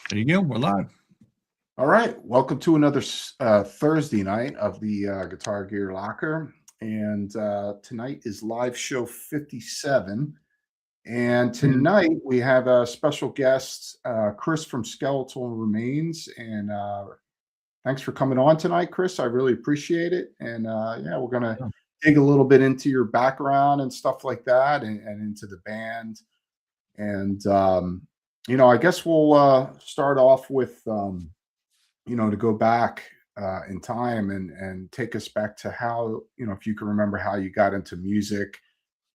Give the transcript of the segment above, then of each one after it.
There you go. We're live. All right, welcome to another Thursday night of the Guitar Gear Locker, and tonight is live show 57. And tonight we have a special guest, Chris from Skeletal Remains, and thanks for coming on tonight, Chris. I really appreciate it. And yeah, we're gonna Yeah. dig a little bit into your background and stuff like that, and into the band. And I guess we'll start off with. To go back in time and take us back to how, if you can remember how you got into music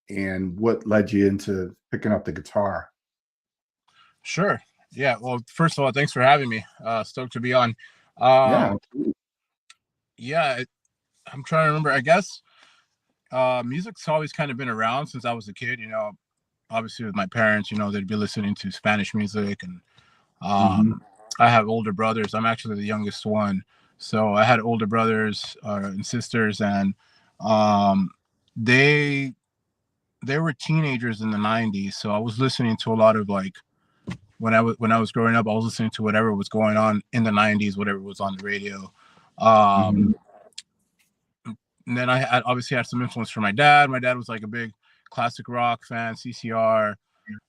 and what led you into picking up the guitar. Sure. Yeah. Well, first of all, thanks for having me. Stoked to be on. Yeah. Yeah. I'm trying to remember. I guess music's always kind of been around since I was a kid. Obviously with my parents, they'd be listening to Spanish music, and I have older brothers. I'm actually the youngest one, so I had older brothers and sisters, and they they were teenagers in the '90s. So I was listening to a lot of like when I was growing up, I was listening to whatever was going on in the '90s, whatever was on the radio. Um, and then I obviously had some influence from my dad. My dad was like a big classic rock fan, CCR,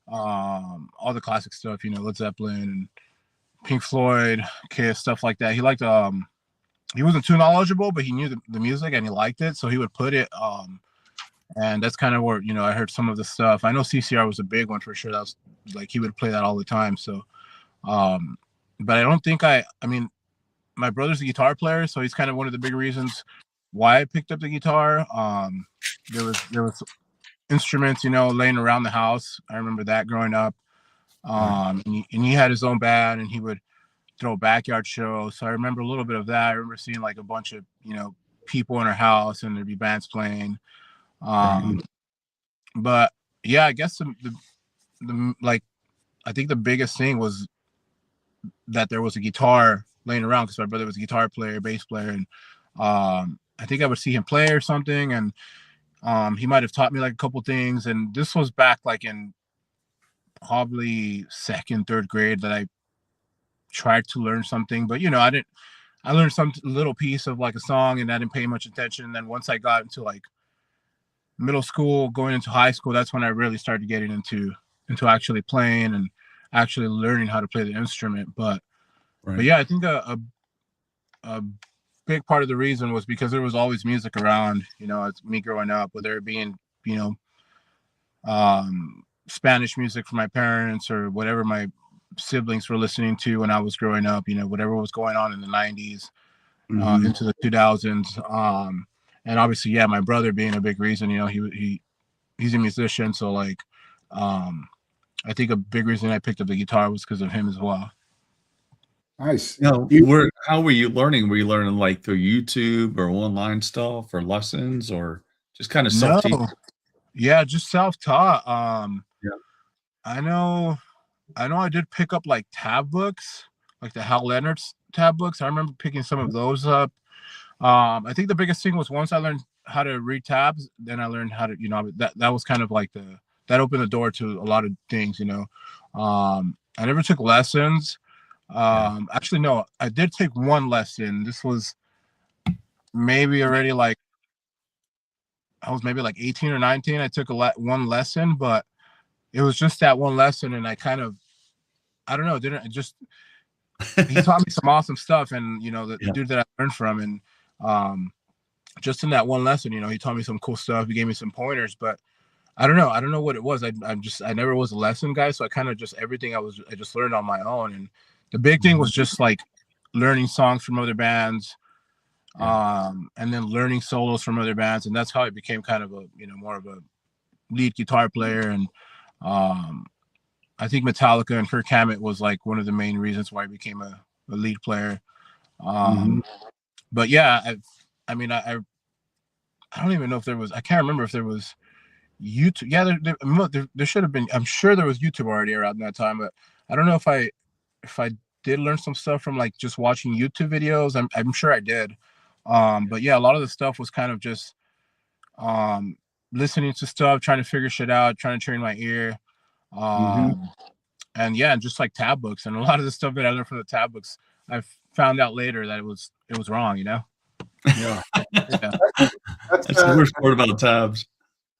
all the classic stuff, Led Zeppelin and Pink Floyd, Kiss, stuff like that. He liked he wasn't too knowledgeable, but he knew the music and he liked it, so he would put it. And that's kind of where I heard some of the stuff. I know CCR was a big one for sure. That was like he would play that all the time. So, but I don't think I mean, my brother's a guitar player, so he's kind of one of the big reasons why I picked up the guitar. There was instruments laying around the house. I remember that growing up. And he had his own band, and he would throw backyard shows. So I remember a little bit of that. I remember seeing like a bunch of people in our house, and there'd be bands playing. But yeah, I guess the like I think the biggest thing was that there was a guitar laying around because my brother was a guitar player, bass player, and I think I would see him play or something, and he might have taught me like a couple things. And this was back like in probably second, third grade that I tried to learn something, but I learned some little piece of like a song, and I didn't pay much attention. And then once I got into like middle school, going into high school, that's when I really started getting into actually playing and actually learning how to play the instrument. But yeah, I think a big part of the reason was because there was always music around. It's me growing up, whether it being Spanish music from my parents or whatever my siblings were listening to when I was growing up. Whatever was going on in the '90s into the 2000s. And obviously, yeah, my brother being a big reason. He's a musician, so like, I think a big reason I picked up the guitar was because of him as well. Nice. How were you learning? Were you learning like through YouTube or online stuff or lessons or just kind of self-teach? No. Yeah, just self-taught. Yeah. I know I did pick up like tab books, like the Hal Leonard's tab books. I remember picking some of those up. I think the biggest thing was once I learned how to read tabs, then I learned how to, that was kind of like that opened the door to a lot of things, I never took lessons. Actually, no, I did take one lesson. This was maybe already like, I was maybe like 18 or 19. I took one lesson, but it was just that one lesson. And I kind of, I don't know, he taught me some awesome stuff. And, the dude that I learned from, and just in that one lesson, he taught me some cool stuff. He gave me some pointers, but I don't know what it was. I never was a lesson guy. So I kind of just, everything I just learned on my own. And the big thing was just like learning songs from other bands, and then learning solos from other bands. And that's how I became kind of a, more of a lead guitar player. And I think Metallica and Kirk Hammett was like one of the main reasons why I became a lead player. But yeah, I mean, I don't even know if there was, I can't remember if there was YouTube. Yeah, there should have been. I'm sure there was YouTube already around that time, but I don't know if I did learn some stuff from like just watching YouTube videos. I'm sure I did. But yeah, a lot of the stuff was kind of just listening to stuff, trying to figure shit out, trying to train my ear. and yeah, and just like tab books and a lot of the stuff that I learned from the tab books, I found out later that it was wrong, you know. Yeah. Yeah. That's That's the worst part about tabs.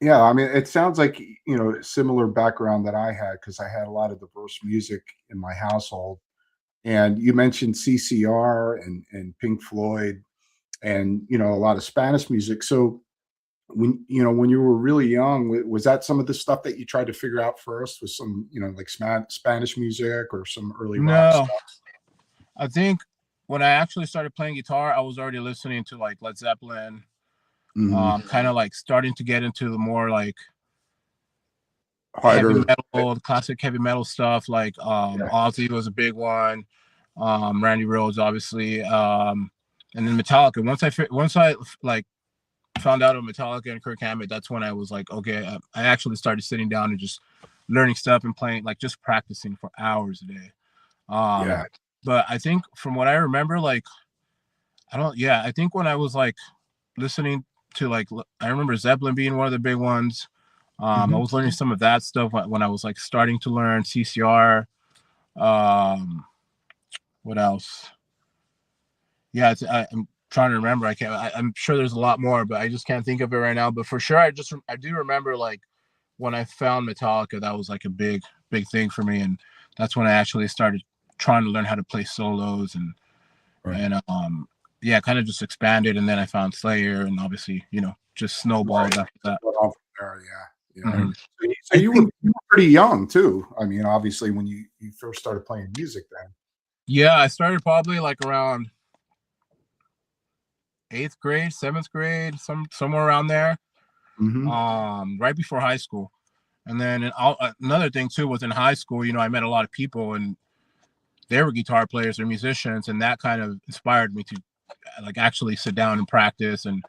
yeah, I mean, it sounds like, similar background that I had because I had a lot of diverse music in my household. And you mentioned CCR and Pink Floyd and, a lot of Spanish music. So when you were really young, was that some of the stuff that you tried to figure out first with some, like Spanish music or some early rock No, stuff? I think when I actually started playing guitar, I was already listening to like Led Zeppelin, Mhm. kind of like starting to get into the more like heavy Harder. metal, classic heavy metal stuff. Like Yeah. Ozzy was a big one, Randy Rhoads, obviously, and then Metallica. Once I like found out of Metallica and Kirk Hammett, that's when I was like, okay, I actually started sitting down and just learning stuff and playing, like just practicing for hours a day. Yeah. But I think from what I remember, like I think when I was like listening to like I remember Zeppelin being one of the big ones. I Mhm. was learning some of that stuff when I was like starting to learn CCR. Um, what else? Yeah, I'm trying to remember. I'm sure there's a lot more, but I just can't think of it right now. But for sure, I do remember like when I found Metallica, that was like a big thing for me, and that's when I actually started trying to learn how to play solos Right. and yeah, kind of just expanded. And then I found Slayer, and obviously, just snowballed Right. after that. Went on from there, yeah. Yeah. Right. Mhm. So I you were pretty young too. I mean, obviously when you first started playing music then. Yeah, I started probably like around 8th grade, 7th grade, somewhere around there, Mhm. right before high school. And then another thing too was in high school, I met a lot of people and they were guitar players or musicians, and that kind of inspired me to like actually sit down and practice and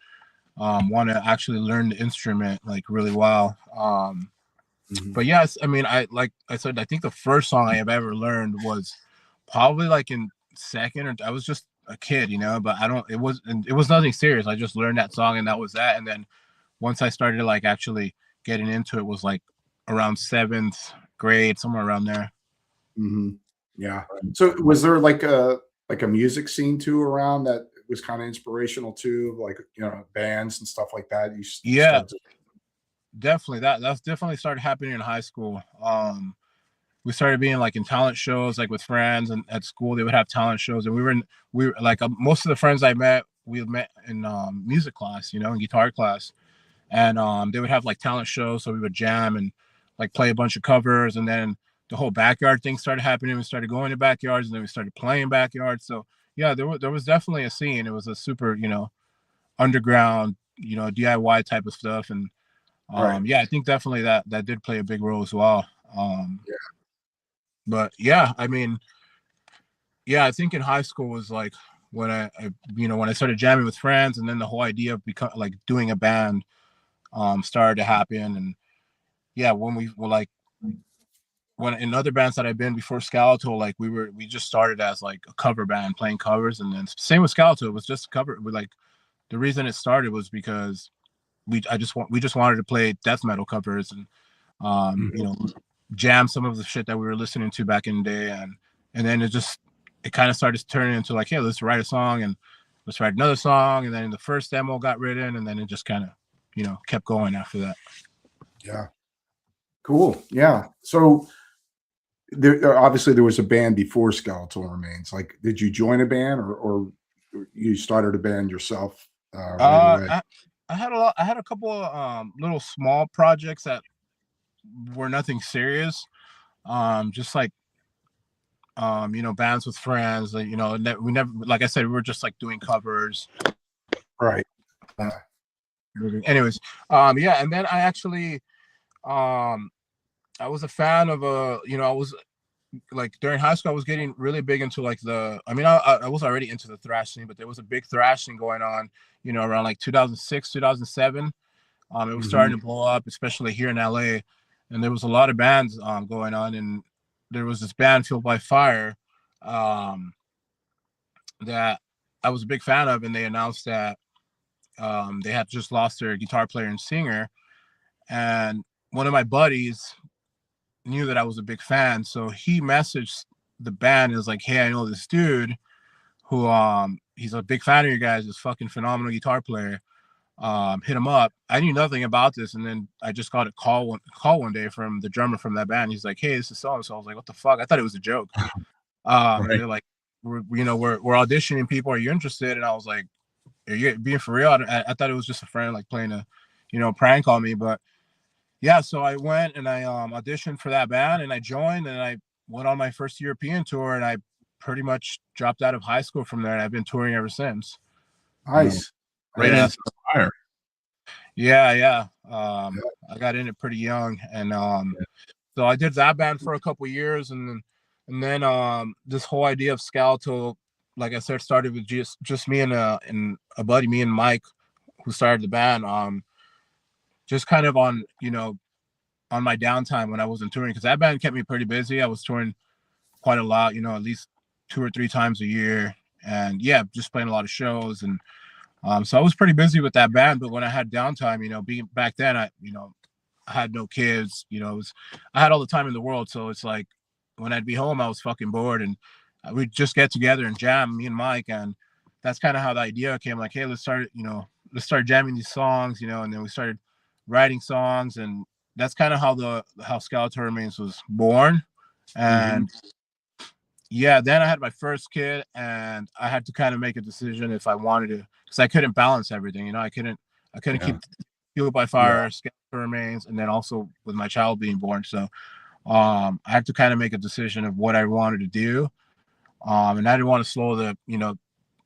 want to actually learn the instrument like really well. Mhm. But yes, I mean, like I said, I think the first song I have ever learned was probably like in second, or I was just a kid, but it was nothing serious. I just learned that song and that was that. And then once I started like actually getting into it was like around 7th grade, somewhere around there. Mhm. Yeah. So was there like a music scene too around that was kind of inspirational too, like bands and stuff like that? You Yeah, started to. definitely. That's definitely started happening in high school. We started being like in talent shows, like with friends, and at school they would have talent shows, and we were like most of the friends I met, we met in music class, in guitar class, and they would have like talent shows, so we would jam and like play a bunch of covers, and then the whole backyard thing started happening. We started going to backyards, and then we started playing backyards. So yeah, there was definitely a scene. It was a super underground DIY type of stuff, and Right. yeah, I think definitely that did play a big role as well. Yeah. But yeah, I mean, yeah, I think in high school was like when when I started jamming with friends, and then the whole idea of like doing a band started to happen. And yeah, when we were like when in other bands that I've been before Skeletal, like we just started as like a cover band playing covers, and then same with Skeletal, it was just a cover. We like the reason it started was because we just wanted to play death metal covers and Mhm. jam some of the shit that we were listening to back in the day, and then it kind of started turning into like, hey, let's write a song and let's write another song, and then the first demo got written, and then it just kind of kept going after that. Yeah. Cool. Yeah. So obviously there was a band before Skeletal Remains. Like, did you join a band or you started a band yourself right uh away? I, I had a couple of little small projects that were nothing serious, just like bands with friends, like, we never, like I said, we were just like doing covers. Right. Yeah. Anyways, yeah, and then I actually, um, I was a fan of I was like during high school, I was getting really big into like I mean, I was already into the thrash scene, but there was a big thrash scene going on, around like 2006, 2007. It was Mhm. starting to blow up, especially here in LA, and there was a lot of bands going on, and there was this band Fueled by Fire, um, that I was a big fan of, and they announced that they had just lost their guitar player and singer, and one of my buddies knew that I was a big fan, so he messaged the band and was like, "Hey, I know this dude who he's a big fan of you guys. This fucking phenomenal guitar player. Hit him up." I knew nothing about this, and then I just got a call one day from the drummer from that band. He's like, "Hey, this is so and so." I was like, "What the fuck?" I thought it was a joke. And Right. they're like, we're auditioning people. Are you interested?" And I was like, "Are you being for real?" I thought it was just a friend like playing a, prank on me. But yeah, so I went and I auditioned for that band and I joined and I went on my first European tour and I pretty much dropped out of high school from there and I've been touring ever since. Nice. Right Yeah. into the fire. Yeah. I got in it pretty young, and Yeah. so I did that band for a couple years, and then this whole idea of Skeletal, like I said, started with just me and a buddy, me and Mike, who started the band. Just kind of on on my downtime when I wasn't touring, because that band kept me pretty busy. I was touring quite a lot, at least 2 or 3 times a year, and yeah, just playing a lot of shows and. So I was pretty busy with that band, but when I had downtime, being back then, I had no kids, I had all the time in the world. So it's like when I'd be home, I was fucking bored, and we'd just get together and jam, me and Mike, and that's kind of how the idea came. Like, hey, let's start jamming these songs, and then we started writing songs, and that's kind of how Skeletal Remains was born, and. Yeah, then I had my first kid, and I had to kind of make a decision if I wanted to, because I couldn't balance everything. I couldn't Yeah. keep Fuel by Fire, Skeletal Remains, and then also with my child being born. So I had to kind of make a decision of what I wanted to do, and I didn't want to slow the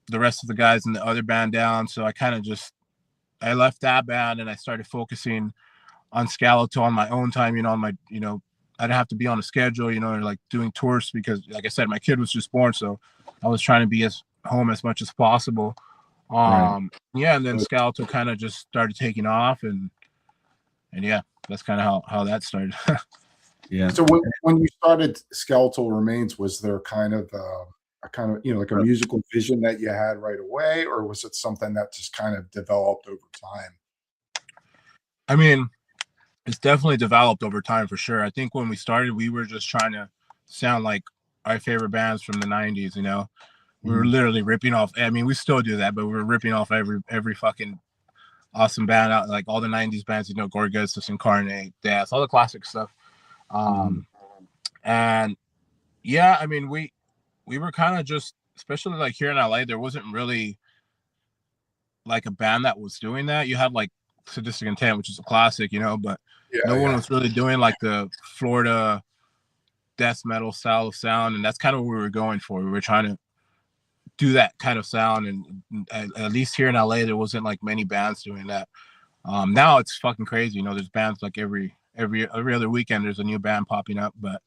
rest of the guys in the other band down. So I left that band and I started focusing on Skeletal on my own time. On my I didn't have to be on a schedule, or like doing tours, because like I said, my kid was just born, so I was trying to be as home as much as possible. Right. Yeah, and then Skeletal kind of just started taking off, and yeah, that's kind of how that started. Yeah. So when you started Skeletal Remains, was there kind of a kind of like a musical vision that you had right away, or was it something that just kind of developed over time? I mean, it's definitely developed over time for sure. I think when we started, we were just trying to sound like our favorite bands from the '90s. We were literally ripping off. I mean, we still do that, but we were ripping off every fucking awesome band out, like all the '90s bands. Gorguts, Incarnate, Death, all the classic stuff. And yeah, I mean, we were kind of just, especially like here in LA, there wasn't really like a band that was doing that. You had like Sadistic Intent, which is a classic, but no one was really doing like the Florida death metal style of sound, and that's kind of what we were going for. We were trying to do that kind of sound, and at least here in LA, there wasn't like many bands doing that. Now it's fucking crazy. There's bands like every other weekend. There's a new band popping up, but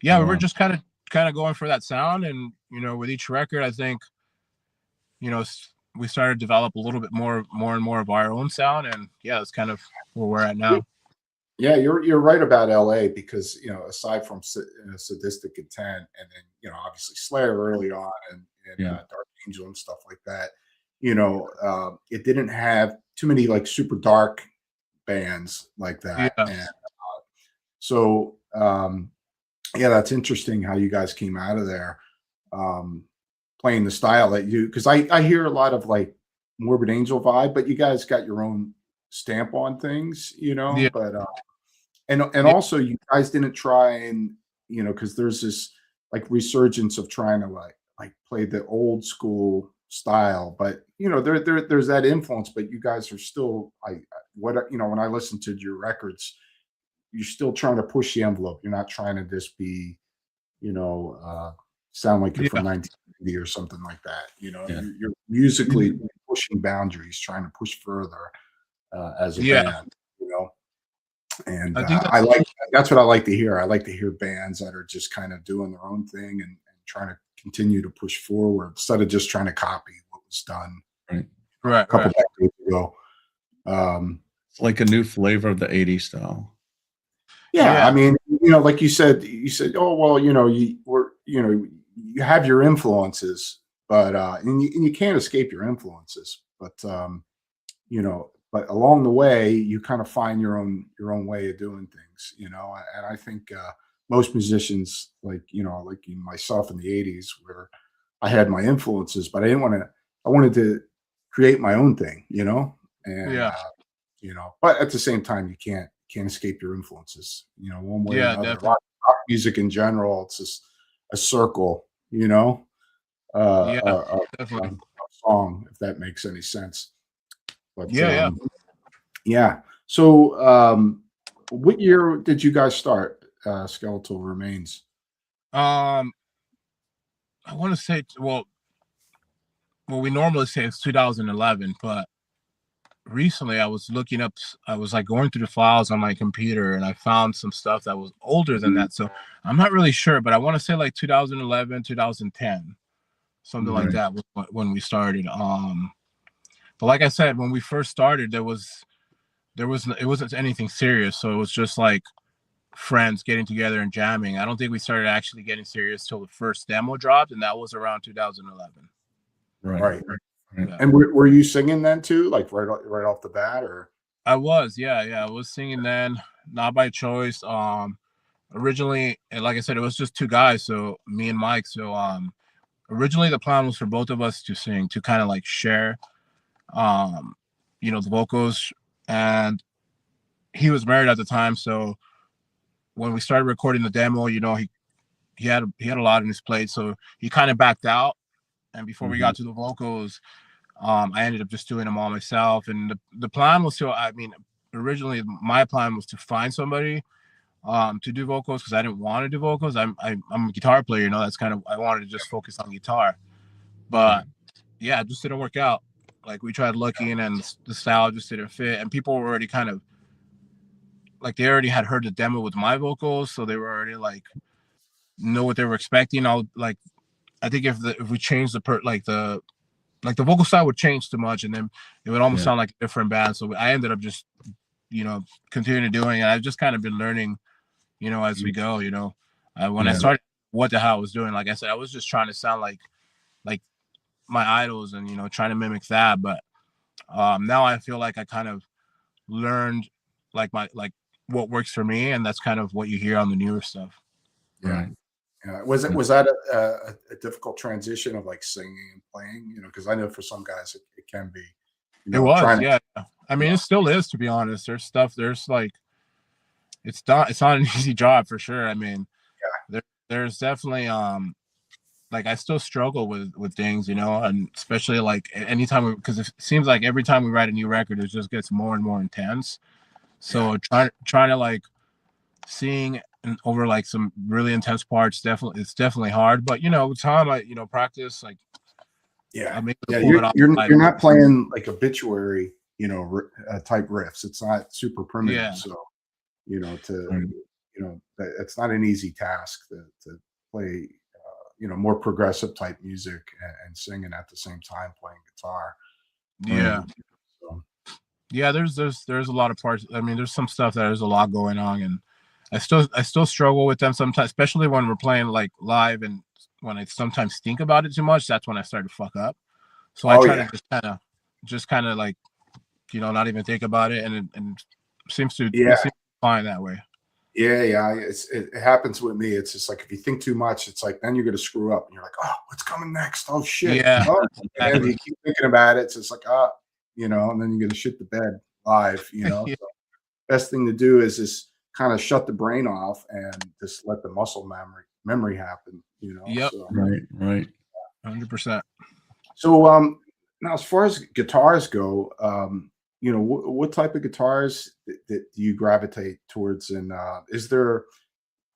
yeah, we were just kind of going for that sound, and with each record, I think we started to develop a little bit more and more of our own sound, and yeah, that's kind of where we're at now. Yeah, you're right about LA, because aside from Sadistic Intent, and then obviously Slayer early on, and Dark Angel and stuff like that, it didn't have too many like super dark bands like that. Yeah. And so yeah, that's interesting how you guys came out of there, playing the style that because I hear a lot of like Morbid Angel vibe, but you guys got your own stamp on things, Yeah. but and also you guys didn't try and because there's this like resurgence of trying to like play the old school style, but there's that influence, but you guys are still when I listen to your records, you're still trying to push the envelope. You're not trying to just be sound like you're from 1980 or something like that. You're musically pushing boundaries, trying to push further as a band. And I think I like that's what I like to hear. I like to hear bands that are just kind of doing their own thing and trying to continue to push forward instead of just trying to copy what was done a couple decades ago. It's like a new flavor of the '80s style. Yeah, I mean, like you said, oh well, you have your influences, but and you can't escape your influences, but but along the way, you kind of find your own way of doing things, and I think most musicians, like like myself in the '80s, where I had my influences, but I didn't want to. I wanted to create my own thing, and Yeah. But at the same time, you can't escape your influences, one way or Yeah, another. definitely. Rock music in general, it's just a circle, Yeah, a definitely. song, if that makes any sense. But Yeah, yeah. So, what year did you guys start Skeletal Remains? yeah. I want to say, well, we normally say it's 2011, but recently I was looking up, I was like going through the files on my computer and I found some stuff that was older than that. So I'm not really sure, but I want to say like 2011, 2010, something like Mhm. that was when we started. But like I said, when we first started, it wasn't anything serious. So it was just like friends getting together and jamming. I don't think we started actually getting serious till the first demo dropped, and that was around 2011. Right. Right. Right. Yeah. And were you singing then too, like right off the bat, or? I was, yeah. I was singing then, not by choice. Originally, and like I said, it was just two guys, so me and Mike. So originally the plan was for both of us to sing, to kind of like share, um, the vocals. And he was married at the time, so when we started recording the demo, he had a lot on his plate, so he kind of backed out. And before we Mhm. got to the vocals, I ended up just doing them all myself. And the plan was to, I mean, originally my plan was to find somebody to do vocals, because I didn't want to do vocals. I'm a guitar player, that's kind of, I wanted to just focus on guitar. But yeah, it just didn't work out. Like we tried looking and the style just didn't fit, and people were already kind of like, they already had heard the demo with my vocals, so they were already like know what they were expecting. I think if we changed the vocal style would change too much, and then it would almost Yeah. sound like a different band. So I ended up just continuing doing it. I've just kind of been learning, as we go. When I Yeah. started, what the hell I was doing, like I said, I was just trying to sound like my idols, and trying to mimic that. But now I feel like I kind of learned like what works for me, and that's kind of what you hear on the newer stuff. Yeah. Right. Yeah. Was that a difficult transition of like singing and playing? Because I know for some guys it can be, It was, trying to. yeah. I mean, it still is, to be honest. There's like, it's not an easy job for sure. I mean, there's definitely like, I still struggle with things, and especially like anytime because it seems like every time we write a new record, it just gets more and more intense. So trying to like sing over like some really intense parts, it's definitely hard. But with time, I practice, like Yeah. I'm able to Yeah. pull You're it off you're live. you're not playing like obituary, type riffs. It's not super primitive. Yeah. So, Right. it's not an easy task to play, more progressive type music and singing at the same time playing guitar. Yeah. So, Yeah, there's a lot of parts. I mean, there's some stuff that there's a lot going on, and I still struggle with them sometimes, especially when we're playing like live, and when I sometimes think about it too much, that's when I start to fuck up. So I oh try yeah. to just kind of like, not even think about it, and it Yeah. seems fine that way. Yeah. It happens with me. It's just like if you think too much, it's like then you're gonna screw up, and you're like, oh, what's coming next? Oh shit! Yeah, Oh, and then exactly. you keep thinking about it. It's just like and then you're gonna shit the bed live. Yeah. So best thing to do is just kind of shut the brain off and just let the muscle memory happen. Yep, So Right. Right. 100%. now as far as guitars go, what type of guitars that do you gravitate towards, and is there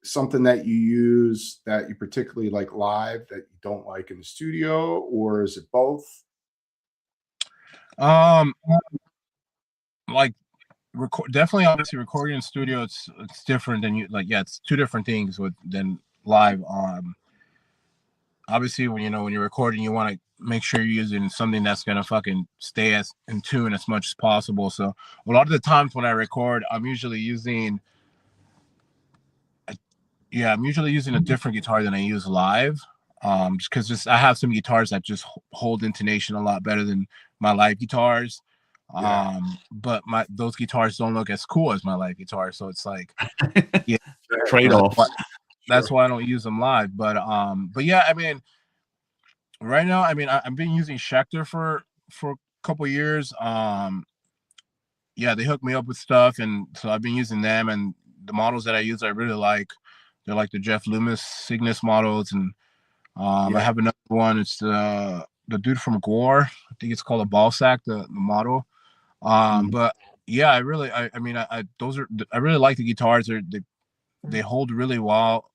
something that you use that you particularly like live that you don't like in the studio, or is it both? Um, like definitely, obviously, recording in studio, it's different than yeah, it's two different things than live. Obviously, when you're recording, you want to make sure you're using something that's gonna fucking stay as in tune as much as possible. So a lot of the times when I record, I'm usually using a different guitar than I use live. Just because I have some guitars that just hold intonation a lot better than my live guitars. Yeah. But those guitars don't look as cool as my live guitar, so it's like, yeah, Fair. Trade-offs. that's why I don't use them live. But yeah, I mean, right now, I mean, I've been using Schecter for a couple years. Yeah, they hooked me up with stuff, and so I've been using them. And the models that I use, I really like. They're like the Jeff Loomis Cygnus models, and I have another one. It's the dude from Gore. I think it's called a ball sack, the model. But yeah, I mean, I really like the guitars. They hold really well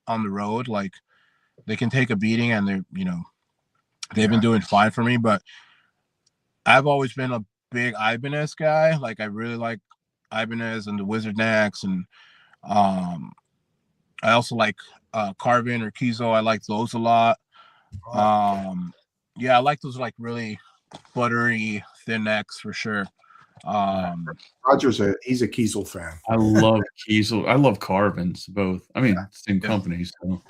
on the road. Like they can take a beating, and they've been doing fine for me. But I've always been a big Ibanez guy. Like I really like Ibanez and the Wizard Necks, and I also like Carvin or Kizo. I like those a lot. Yeah, I like those like really buttery thin necks for sure. Roger's he's a Kiesel fan. I love Kiesel. I love Carvins, both. I mean, same company. So,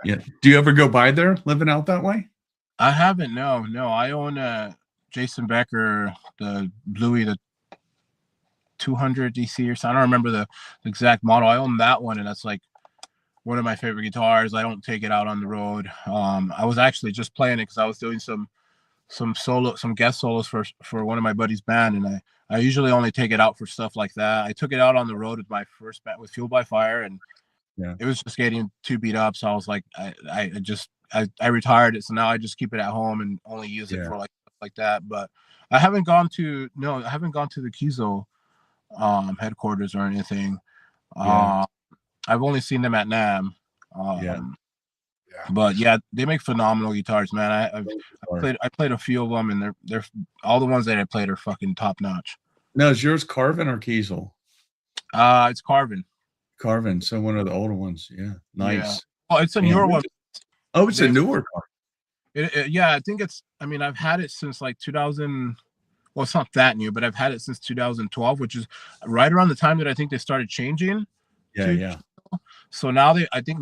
yeah. Do you ever go by there, living out that way? I haven't. No. I own Jason Becker, the Bluey, the 200 DC or something. I don't remember the exact model. I own that one, and that's like one of my favorite guitars. I don't take it out on the road. I was actually just playing it because I was doing some guest solos for one of my buddy's band, and I usually only take it out for stuff like that. I took it out on the road with my first band with Fueled by Fire, and it was just getting too beat up. So I was like, I retired it. So now I just keep it at home and only use it for like that. But I haven't gone to the Kizo headquarters or anything. I've only seen them at NAMM. But yeah, they make phenomenal guitars, man. I played a few of them, and they're all the ones that I played are fucking top notch. Now, is yours Carvin or Kiesel? It's Carvin. Carvin, so one of the older ones. Yeah, nice. Yeah. Oh, it's a newer one. Oh, it's a newer car. Yeah, I think it's. I mean, I've had it since like 2000. Well, it's not that new, but I've had it since 2012, which is right around the time that I think they started changing. Yeah. So now I think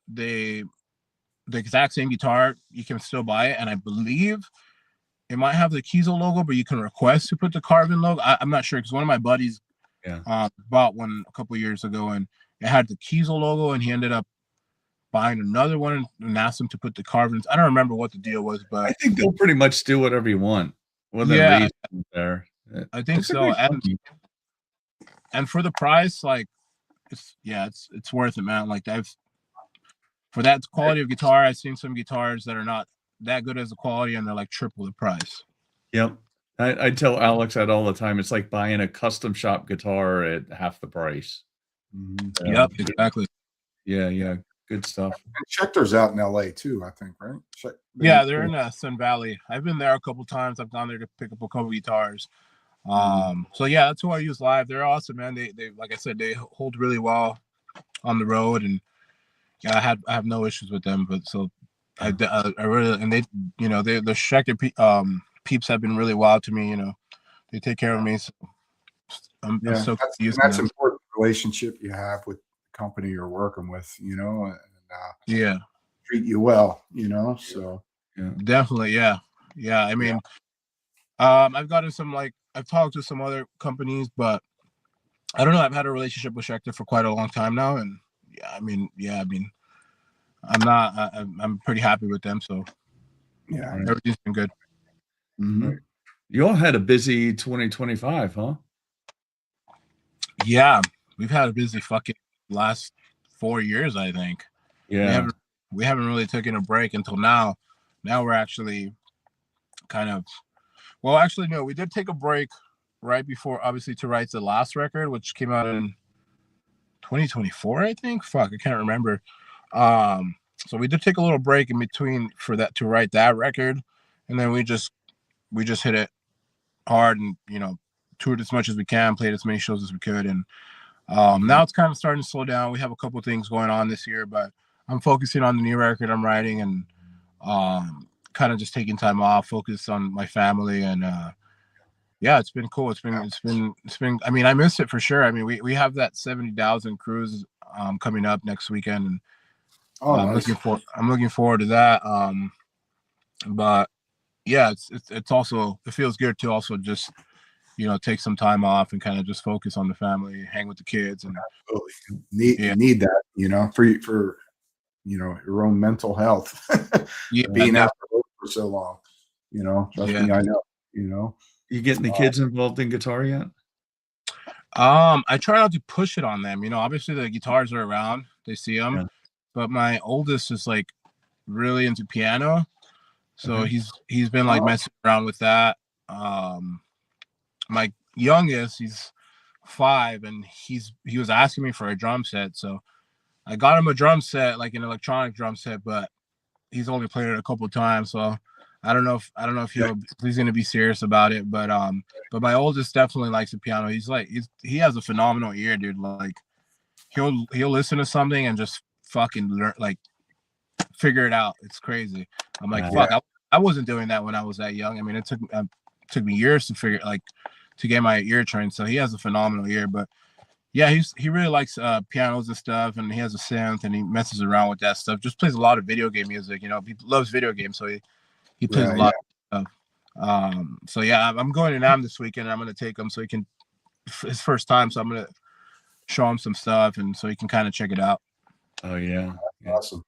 they the exact same guitar, you can still buy it, and I believe it might have the Kiesel logo, but you can request to put the Carvin logo. I'm not sure, because one of my buddies bought one a couple years ago, and it had the Kiesel logo, and he ended up buying another one and asked him to put the Carvins. I don't remember what the deal was, but I think they'll pretty much do whatever you want. Well, there. I think so. And for the price, like it's worth it, man. Like for that quality of guitar, I've seen some guitars that are not that good as the quality, and they're like triple the price. Yep. I tell Alex that all the time. It's like buying a custom shop guitar at half the price. Yep, exactly. Yeah. Good stuff. And Schecter's out in LA too, I think, right? Yeah, they're in Sun Valley. I've been there a couple times. I've gone there to pick up a couple guitars. So yeah, that's who I use live. They're awesome, man. They like I said, they hold really well on the road, and yeah, I have no issues with them. But so I really, and they, the Schecter peeps have been really wild to me. They take care of me. So I'm so used to that's an important relationship you have with the company you're working with, and treat you well, so definitely, yeah. I mean, I've gotten some, like, I've talked to some other companies, but I don't know. I've had a relationship with Schecter for quite a long time now, and I'm pretty happy with them. So everything's been good. Mm-hmm. You all had a busy 2025, huh? Yeah, we've had a busy fucking last 4 years, I think. Yeah, we haven't really taken a break until now. Now we're actually kind of, well, actually no, we did take a break right before, obviously, to write the last record, which came out in 2024, I think. Fuck, I can't remember. So we did take a little break in between for that, to write that record, and then we just hit it hard and toured as much as we can, played as many shows as we could, and now it's kind of starting to slow down. We have a couple of things going on this year, but I'm focusing on the new record I'm writing, and kind of just taking time off, focus on my family, and yeah, it's been cool. It's been. I mean, I miss it for sure. I mean, we have that 70,000 cruise coming up next weekend, and I'm looking forward to that. But yeah, it's also, it feels good to also just take some time off and kind of just focus on the family, hang with the kids, and Need that, for your own mental health. yeah, Being out for so long, trust me, I know, You getting the kids involved in guitar yet? I try not to push it on them. Obviously the guitars are around, they see them, Yeah. but my oldest is like really into piano, so Okay. he's been like messing around with that. My youngest, he's 5, and he was asking me for a drum set, so I got him a drum set, like an electronic drum set, but he's only played it a couple of times, so I don't know if he's gonna be serious about it, but my oldest definitely likes the piano. He has a phenomenal ear, dude. Like he'll listen to something and just fucking learn, like figure it out. It's crazy. I'm like, fuck, I wasn't doing that when I was that young. I mean, it took me years to get my ear trained. So he has a phenomenal ear, but yeah, he really likes pianos and stuff, and he has a synth, and he messes around with that stuff. Just plays a lot of video game music. He loves video games, so he plays a lot of stuff. So yeah, I'm going to NAM this weekend. I'm going to take him so he can, his first time. So I'm going to show him some stuff, and so he can kind of check it out. Oh yeah, awesome.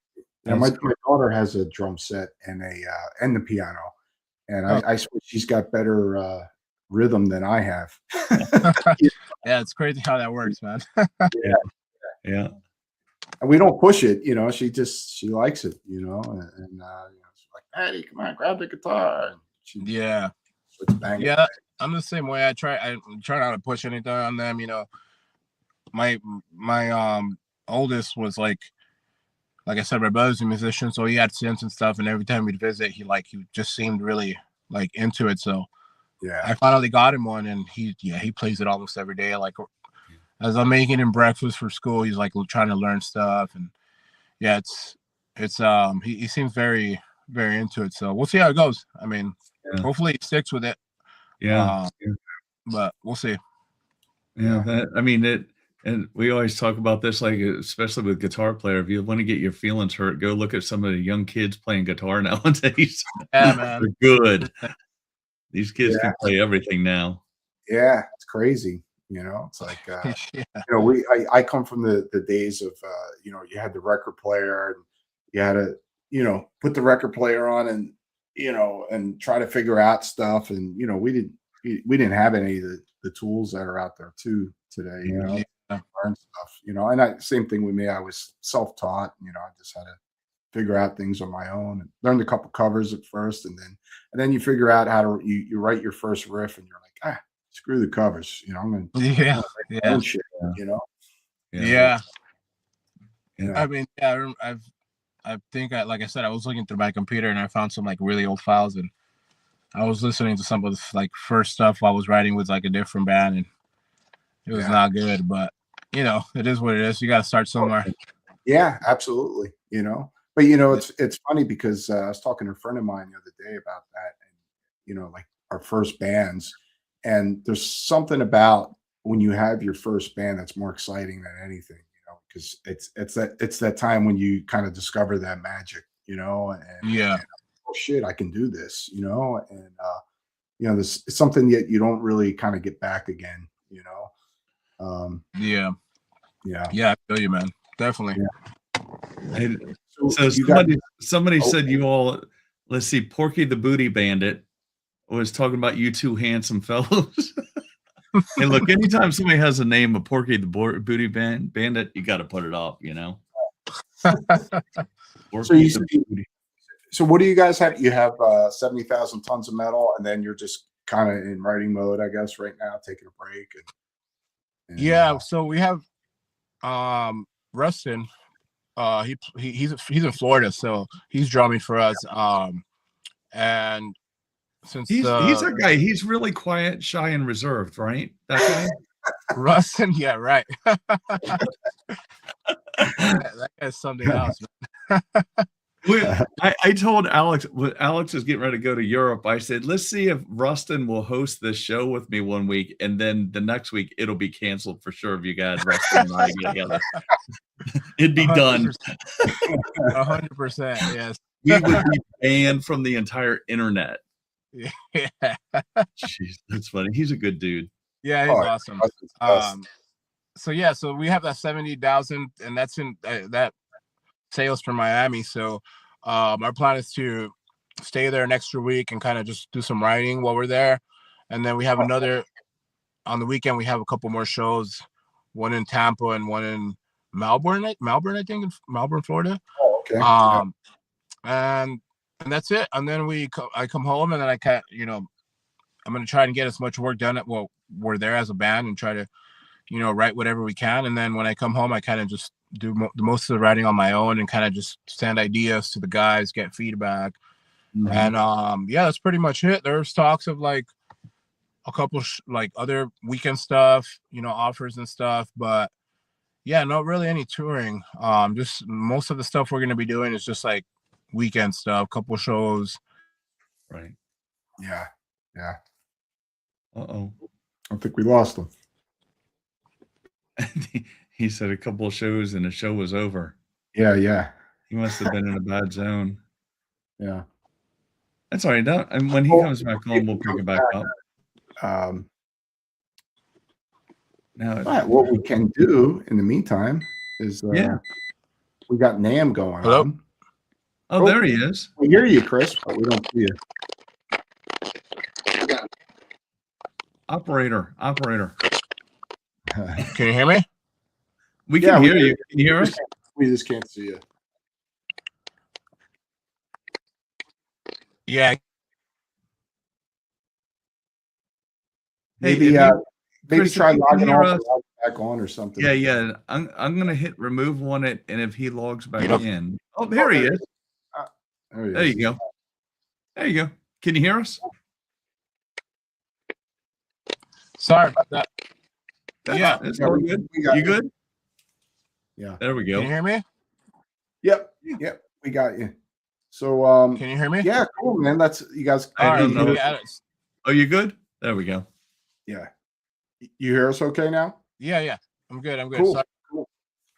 Yeah, my daughter has a drum set and the piano, and I swear she's got better rhythm than I have. Yeah, it's crazy how that works, man. yeah. And we don't push it, she likes it, and she's like, Daddy, come on, grab the guitar. And yeah, I'm the same way. I try not to push anything on them. My oldest was like I said, my brother's a musician, so he had synths and stuff, and every time we'd visit, he just seemed really like into it. So yeah, I finally got him one, and he plays it almost every day. Like as I'm making him breakfast for school, he's like trying to learn stuff, and yeah, he seems very, very into it. So we'll see how it goes. I mean, hopefully he sticks with it. Yeah. But we'll see. Yeah, and we always talk about this, like especially with guitar player. If you want to get your feelings hurt, go look at some of the young kids playing guitar nowadays. Yeah, man, they're good. These kids can play everything now. Yeah, it's crazy. It's like I come from the days of you had the record player, and you had to put the record player on, and and try to figure out stuff, and we didn't have any of the tools that are out there today. Learn stuff, and same thing with me. I was self-taught. I just had to figure out things on my own, and learned a couple covers at first, and then you figure out how to you write your first riff, and you're like, screw the covers. I'm gonna own shit. Yeah. I mean, I think like I said, I was looking through my computer and I found some like really old files, and I was listening to some of the like first stuff I was writing with like a different band, and it was not good, but it is what it is. You got to start somewhere. Yeah, absolutely. But it's funny because I was talking to a friend of mine the other day about that, and like our first bands, and there's something about when you have your first band that's more exciting than anything, because it's that time when you kind of discover that magic, and oh shit, I can do this, and this it's something that you don't really kind of get back again, Yeah, I feel you, man. Definitely. So somebody said you all, let's see, Porky the Booty Bandit was talking about you two handsome fellows. And look, anytime somebody has a name of Porky the Booty Bandit, you got to put it up, So what do you guys have? You have 70,000 tons of metal, and then you're just kind of in writing mode, I guess, right now, taking a break. And so we have Rustin. He's in Florida, so he's drumming for us. And since he's that guy, he's really quiet, shy, and reserved, right? That guy, Rustin. Yeah, right. That guy's something else. I told Alex, when Alex is getting ready to go to Europe, I said, let's see if Rustin will host this show with me one week, and then the next week it'll be canceled for sure if you guys Rustin and I get together. It'd be 100%, done. 100%, yes. We would be banned from the entire internet. Yeah. Jeez, that's funny. He's a good dude. Yeah, he's Oh, awesome. that's the best. So yeah, so we have that 70,000, and that's in that sales for Miami. So our plan is to stay there an extra week and kind of just do some writing while we're there, and then we have another on the weekend. We have a couple more shows, one in Tampa and one in Melbourne, I think, in Melbourne, Florida. Oh, okay. And that's it. And then I come home, and then I can't, I'm gonna try and get as much work done well, we're there as a band, and try to, write whatever we can. And then when I come home, I kind of just do most of the writing on my own, and kind of just send ideas to the guys, get feedback. And yeah, that's pretty much it. There's talks of like a couple like other weekend stuff, offers and stuff, but yeah, not really any touring. Just most of the stuff we're gonna be doing is just like weekend stuff, couple shows. Right. Yeah. Uh-oh. I think we lost him. He said a couple of shows and the show was over. Yeah. He must have been in a bad zone. Yeah. That's all right. And when he comes back on, we'll pick it back up. Now, all right, what we can do in the meantime is we got Nam going on. Oh, there he is. We hear you, Chris, but we don't see you. Operator. Can you hear me? We can hear you. Can you hear us? We just can't see you. Yeah. Maybe Chris, try logging off or back on or something. Yeah. I'm gonna hit remove one and if he logs back in. Oh, there he is. There you go. There you go. Can you hear us? Sorry about that. Yeah, it's all good. You good? Yeah. There we go. Can you hear me? Yep. We got you. So can you hear me? Yeah, cool, man. You guys. I don't know. Oh, you good? There we go. Yeah. You hear us okay now? Yeah. I'm good. Cool. Cool.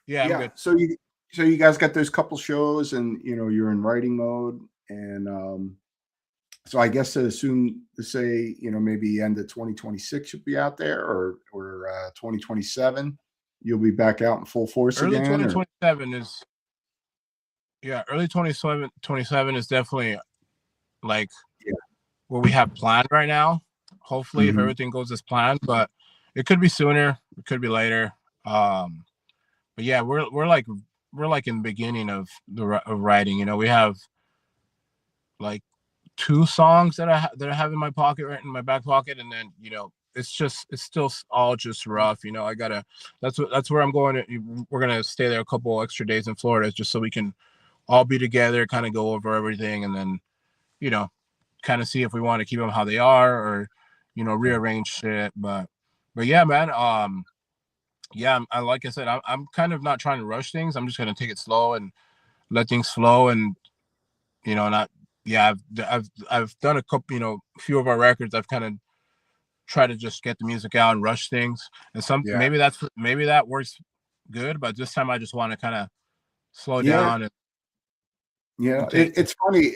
Yeah, I'm good. So you guys got those couple shows, and you're in writing mode, and so I guess to assume to say maybe end of 2026 you'll be out there, or 2027 you'll be back out in full force early again. 2027 is early 2027 is definitely like what we have planned right now. Hopefully, if everything goes as planned, but it could be sooner, it could be later. But yeah, we're like in the beginning of writing. We have like 2 songs that I have in my pocket, right in my back pocket, and then it's still all just rough. That's where I'm going. We're gonna stay there a couple extra days in Florida, just so we can all be together, kind of go over everything, and then kind of see if we want to keep them how they are, or rearrange shit. But yeah, man. Like I said, I'm kind of not trying to rush things. I'm just gonna take it slow and let things flow, and not. Yeah, I've done a couple, few of our records. I've kind of tried to just get the music out and rush things, and maybe that works good. But this time I just want to kind of slow down. And it's funny.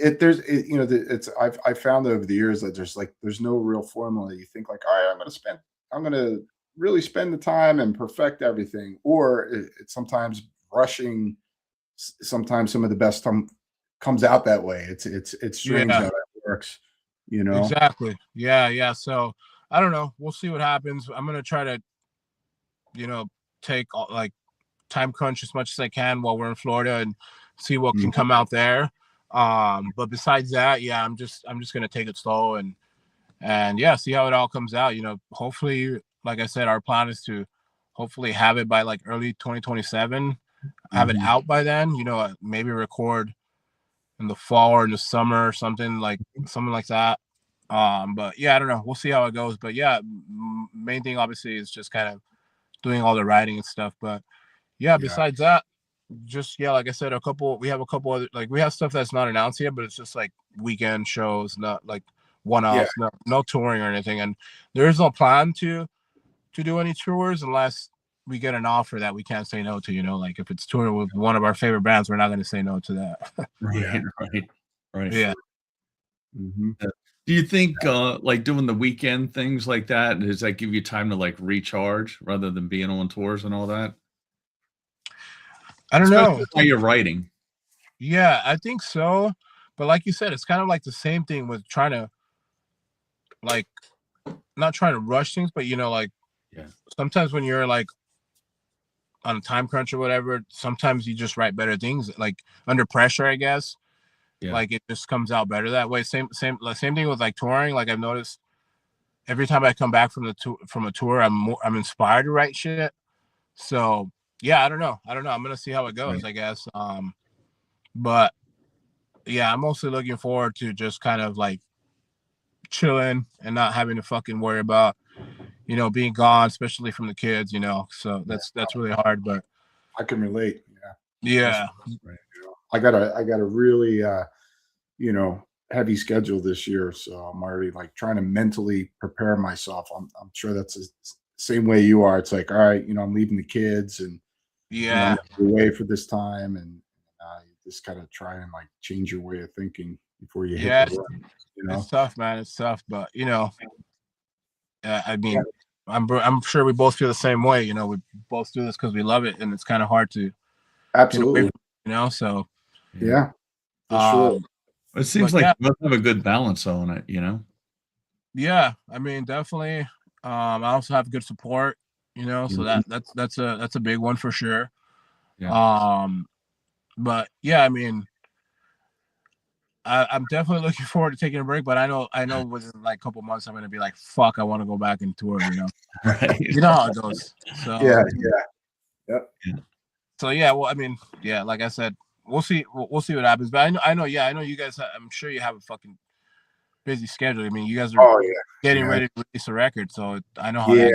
I've found over the years that there's no real formula. You think like, all right, I'm gonna really spend the time and perfect everything, or it's sometimes rushing. Sometimes some of the best comes out that way. It's strange how that works, Exactly. Yeah. So I don't know. We'll see what happens. I'm gonna try to, take like time crunch as much as I can while we're in Florida and see what can come out there. But besides that, I'm just gonna take it slow and see how it all comes out. Hopefully, like I said, our plan is to hopefully have it by like early 2027, have it out by then. Maybe record in the fall or in the summer or something like that. But yeah, I don't know. We'll see how it goes. But yeah, main thing obviously is just kind of doing all the writing and stuff. But besides that, just like I said, we have a couple other, like we have stuff that's not announced yet, but it's just like weekend shows, not like one-offs, no touring or anything. And there is no plan to do any tours unless we get an offer that we can't say no to. Like if it's touring with one of our favorite bands, we're not going to say no to that. Right. Yeah. Do Do you think like doing the weekend things like that, does that give you time to like recharge rather than being on tours and all that? I don't know. Especially while you're writing. Yeah, I think so. But like you said, it's kind of like the same thing with trying to like not trying to rush things, but like Yeah. sometimes when you're like on a time crunch or whatever, sometimes you just write better things like under pressure, I guess. Yeah. Like it just comes out better that way. Same thing with like touring. Like I've noticed every time I come back from a tour, I'm inspired to write shit. So yeah, I don't know. I'm gonna see how it goes, I guess. But yeah, I'm mostly looking forward to just kind of like chilling and not having to fucking worry about being gone, especially from the kids. So that's really hard. But I can relate. yeah, Right. I got a really heavy schedule this year, so I'm already like trying to mentally prepare myself. I'm sure that's the same way you are. It's like, all right, I'm leaving the kids and I'm yeah, gonna be away for this time, and you just kind of try and like change your way of thinking before you hit yeah. the road. It's tough, man. It's tough, but I mean, Yeah. I'm sure we both feel the same way. We both do this because we love it, and it's kind of hard to get away Absolutely. from. So Yeah, for sure. It seems but like yeah, you both have a good balance on it, yeah. I mean, definitely. I also have good support. So Mhm. that's a big one for sure. Yeah. But yeah, I mean, I'm definitely looking forward to taking a break. But I know within like a couple months, I'm gonna be like, fuck, I want to go back and tour. Right. You know how it goes. So Yeah, yep. Yeah. So yeah, well, I mean, yeah, like I said, we'll see. We'll see what happens. But I know. Yeah, I know you guys. I'm sure you have a fucking busy schedule. I mean, you guys are Oh yeah, getting yeah, ready to release a record, so I know how yeah. that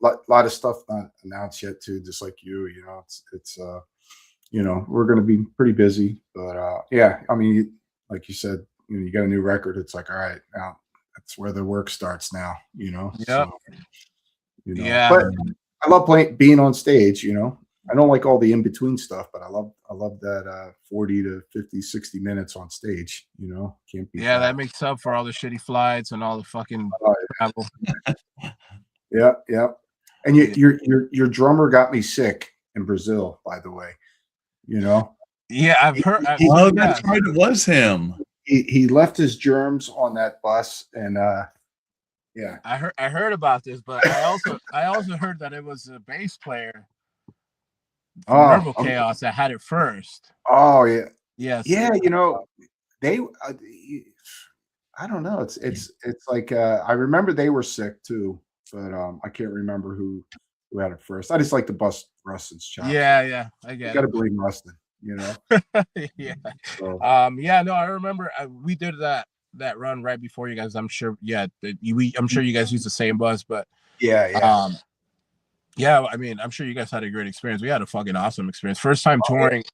goes. Lot of stuff not announced yet too. Just like you, it's we're going to be pretty busy, but yeah, I mean, like you said, you got a new record. It's like, all right, now that's where the work starts now. Yep. So Yeah. but I love being on stage. I don't like all the in between stuff, but I love that 40 to 50, 60 minutes on stage. Can't beat Yeah, that. that makes up for all the shitty flights and all the fucking Oh, travel. yeah, yeah. And Yeah. your drummer got me sick in Brazil, by the way. Yeah, I've heard. He, Oh, Yeah, that's right. It was him. he left his germs on that bus, and yeah. I heard about this, but I also heard that it was a bass player from Oh, Nerval Chaos that had it first. oh yeah, Yes. yeah. They. I don't know. It's like I remember they were sick too, but I can't remember who had it first. I just like to bust Rustin's chops. Yeah, I You get got to it. blame Rustin. Yeah. So Yeah, no, I remember we did that run right before you guys. I'm sure. Yeah, I'm sure you guys used the same bus, but yeah. yeah. I mean, I'm sure you guys had a great experience. We had a fucking awesome experience. First time touring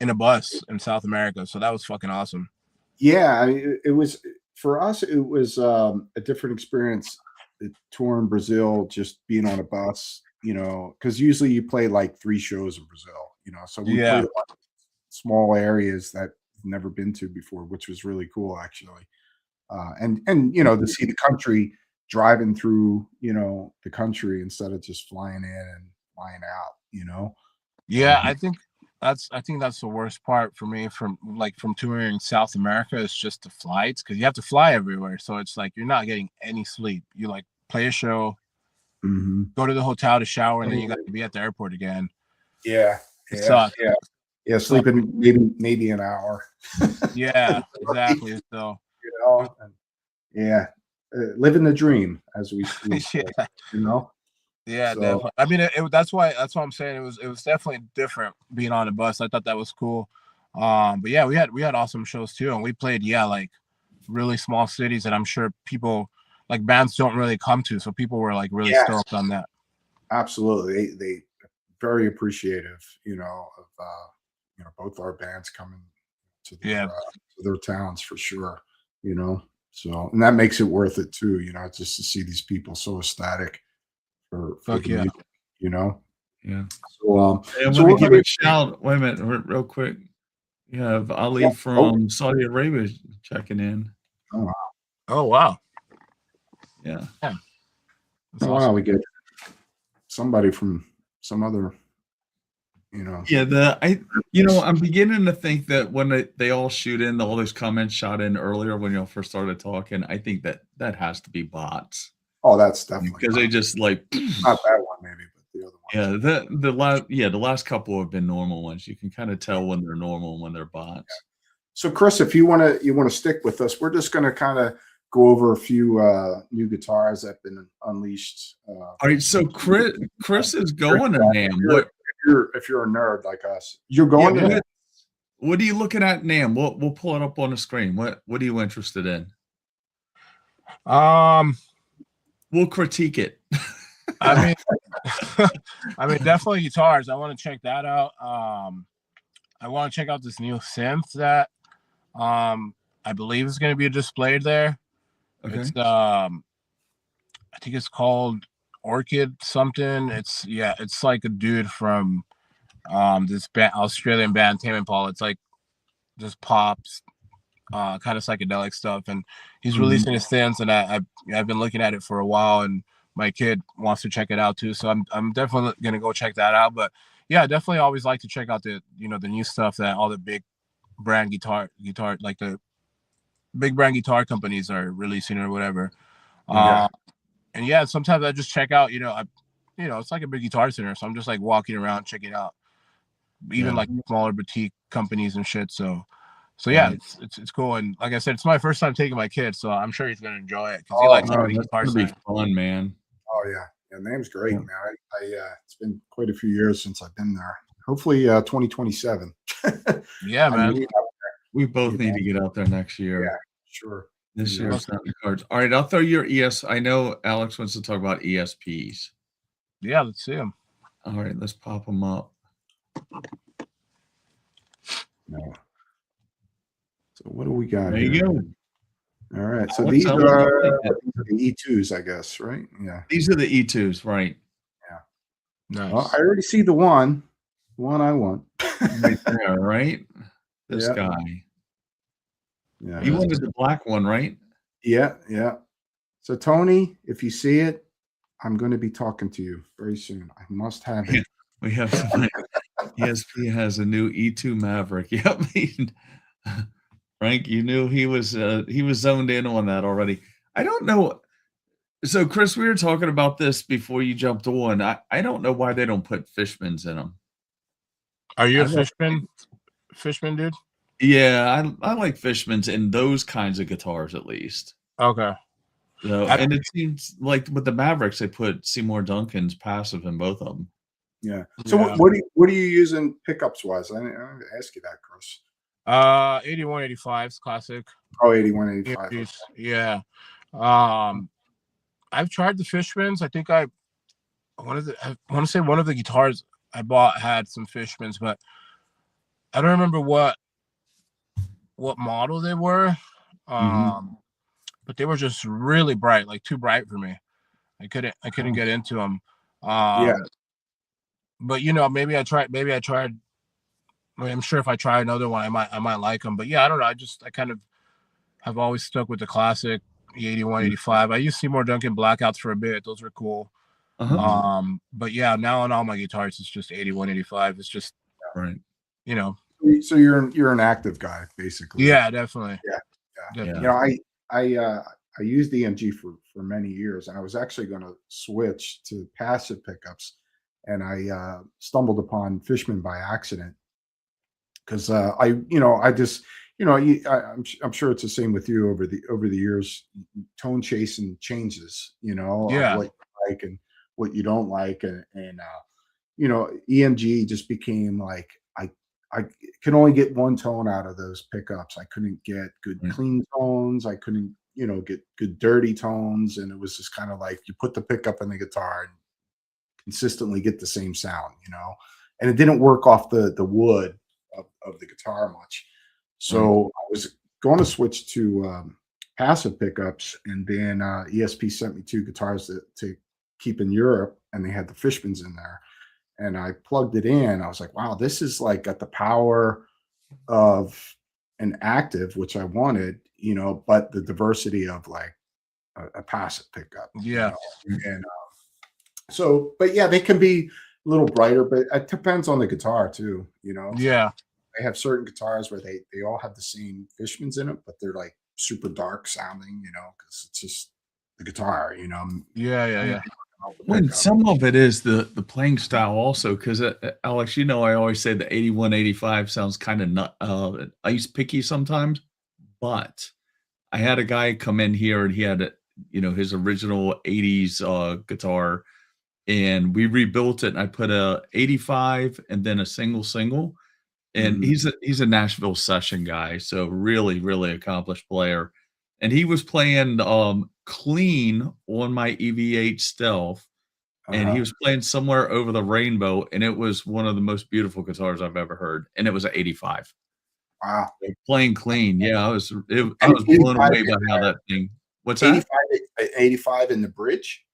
in a bus in South America, so that was fucking awesome. Yeah, I mean, it was for us. It was a different experience. The tour in Brazil, just being on a bus, because usually you play like 3 shows in Brazil, So we Yeah. played a lot of small areas that I've never been to before, which was really cool, actually. And to see the country driving through, the country instead of just flying in and flying out. Yeah, I think that's the worst part for me from touring South America is just the flights because you have to fly everywhere. So it's like you're not getting any sleep. You like play a show, Mhm. go to the hotel to shower, and then you got to be at the airport again. Yeah, It sucks. yeah. So, Sleeping maybe an hour. yeah, exactly. So And yeah, living the dream as we say, yeah, yeah, So definitely. I mean, that's why I'm saying it was definitely different being on the bus. I thought that was cool. But yeah, we had awesome shows too, and we played like really small cities that I'm sure people like bands don't really come to. So people were like really yes, stoked on that. absolutely. They very appreciative, of both our bands coming to Yeah, their towns for sure. So and that makes it worth it too. Just to see these people so ecstatic for fuck the yeah. music. You know. Yeah. So Hey, I so want to we're give gonna a shout. Wait a minute, real quick. You have Ali yeah. Oh, from Saudi Arabia checking in. oh, Oh wow. Yeah. That's Oh, awesome. wow, we get somebody from some other, Yeah, I'm beginning to think that when they all shoot in, all those comments shot in earlier when y'all first started talking, I think that has to be bots Oh, that's definitely because they not, just like, not that one, maybe, but the other yeah, ones. the last couple have been normal ones. You can kind of tell when they're normal and when they're bots. So, Chris, if you want to stick with us, we're just going to kind of go over a few new guitars that have been unleashed. All right, so Chris is going to NAMM. If you're a nerd like us, you're Yeah, going to NAMM. what are you looking at, NAMM? We'll pull it up on the screen. What are you interested in? We'll critique it. I mean, definitely guitars. I want to check that out. I want to check out this new synth that I believe is going to be displayed there. Okay. It's I think it's called Orchid something. It's like a dude from this Australian band Tame Impala. It's like just pops, kind of psychedelic stuff, and he's releasing his synths, and I've been looking at it for a while, and my kid wants to check it out too, so I'm definitely gonna go check that out. But yeah, I definitely always like to check out the new stuff that all the big brand guitar like the big brand guitar companies are releasing or whatever. And yeah, sometimes I just check out, it's like a big guitar center, so I'm just like walking around checking out even like smaller boutique companies and shit. So yeah, it's cool. And like I said, it's my first time taking my kid, so I'm sure he's gonna enjoy it because he likes that's gonna be fun, man. Oh yeah, name's great, man. I it's been quite a few years since I've been there. Hopefully, 2027. Yeah, man. We both need to get out there next year. Yeah, sure. This year's not in the cards. All right, I'll throw your I know Alex wants to talk about ESPs. Yeah, let's see them. All right, let's pop them up. No. So what do we got? There you go. All right. So these are the E2s, I guess, right? Yeah. These are the E2s, right? Yeah. Nice. Well, I already see the one I want. Right there, right? This guy. Yeah. You wanted the black one, right? Yeah, yeah. So Tony, if you see it, I'm going to be talking to you very soon. I must have it. We have some. ESP has a new E2 Maverick. Yep. Frank, you knew he was zoned in on that already. I don't know. So, Chris, we were talking about this before you jumped on. I don't know why they don't put Fishmans in them. Are you a Fishman dude? Yeah, I like Fishmans in those kinds of guitars at least. Okay. So, and it seems like with the Mavericks, they put Seymour Duncan's passive in both of them. Yeah. So what are you using pickups wise? I didn't ask you that, Chris. 8185's classic. Oh, 8185. Yeah. I've tried the Fishmans. I think I want to say one of the guitars I bought had some Fishmans, but I don't remember what model they were. But they were just really bright, like too bright for me. I couldn't get into them. But maybe I tried. I mean, I'm sure if I try another one, I might like them. But yeah, I don't know. I kind of have always stuck with the classic 8185. I used Seymour Duncan Blackouts for a bit. Those were cool. But yeah, now on all my guitars, it's just 8185. It's just right. So you're an active guy, basically. Yeah, definitely. Yeah. I used EMG for many years, and I was actually going to switch to passive pickups, and I stumbled upon Fishman by accident because I'm sure it's the same with you over the years. Tone chasing changes, of what you like and what you don't like, and EMG just became like I can only get one tone out of those pickups. I couldn't get good clean tones. I couldn't, get good dirty tones. And it was just kind of like you put the pickup in the guitar and consistently get the same sound, and it didn't work off the wood of the guitar much. So I was going to switch to passive pickups, and then ESP sent me 2 guitars to keep in Europe, and they had the Fishmans in there. And I plugged it in. I was like, wow, this is like got the power of an active, which I wanted, but the diversity of like a passive pickup. Yeah. And so, but yeah, they can be a little brighter, but it depends on the guitar too. Yeah. They have certain guitars where they all have the same Fishmans in it, but they're like super dark sounding, because it's just the guitar, Yeah. When some of it is the playing style also, because Alex, I always say the 81, 85 sounds kind of ice picky sometimes, but I had a guy come in here and he had his original 80s guitar, and we rebuilt it, and I put a 85 and then a single, and he's a Nashville session guy, so really, really accomplished player. And he was playing clean on my EVH Stealth, and he was playing Somewhere Over the Rainbow, and it was one of the most beautiful guitars I've ever heard, and it was an 85. Wow. Like, playing clean. Yeah, I was blown away by how that thing. What's that? 85 in the bridge?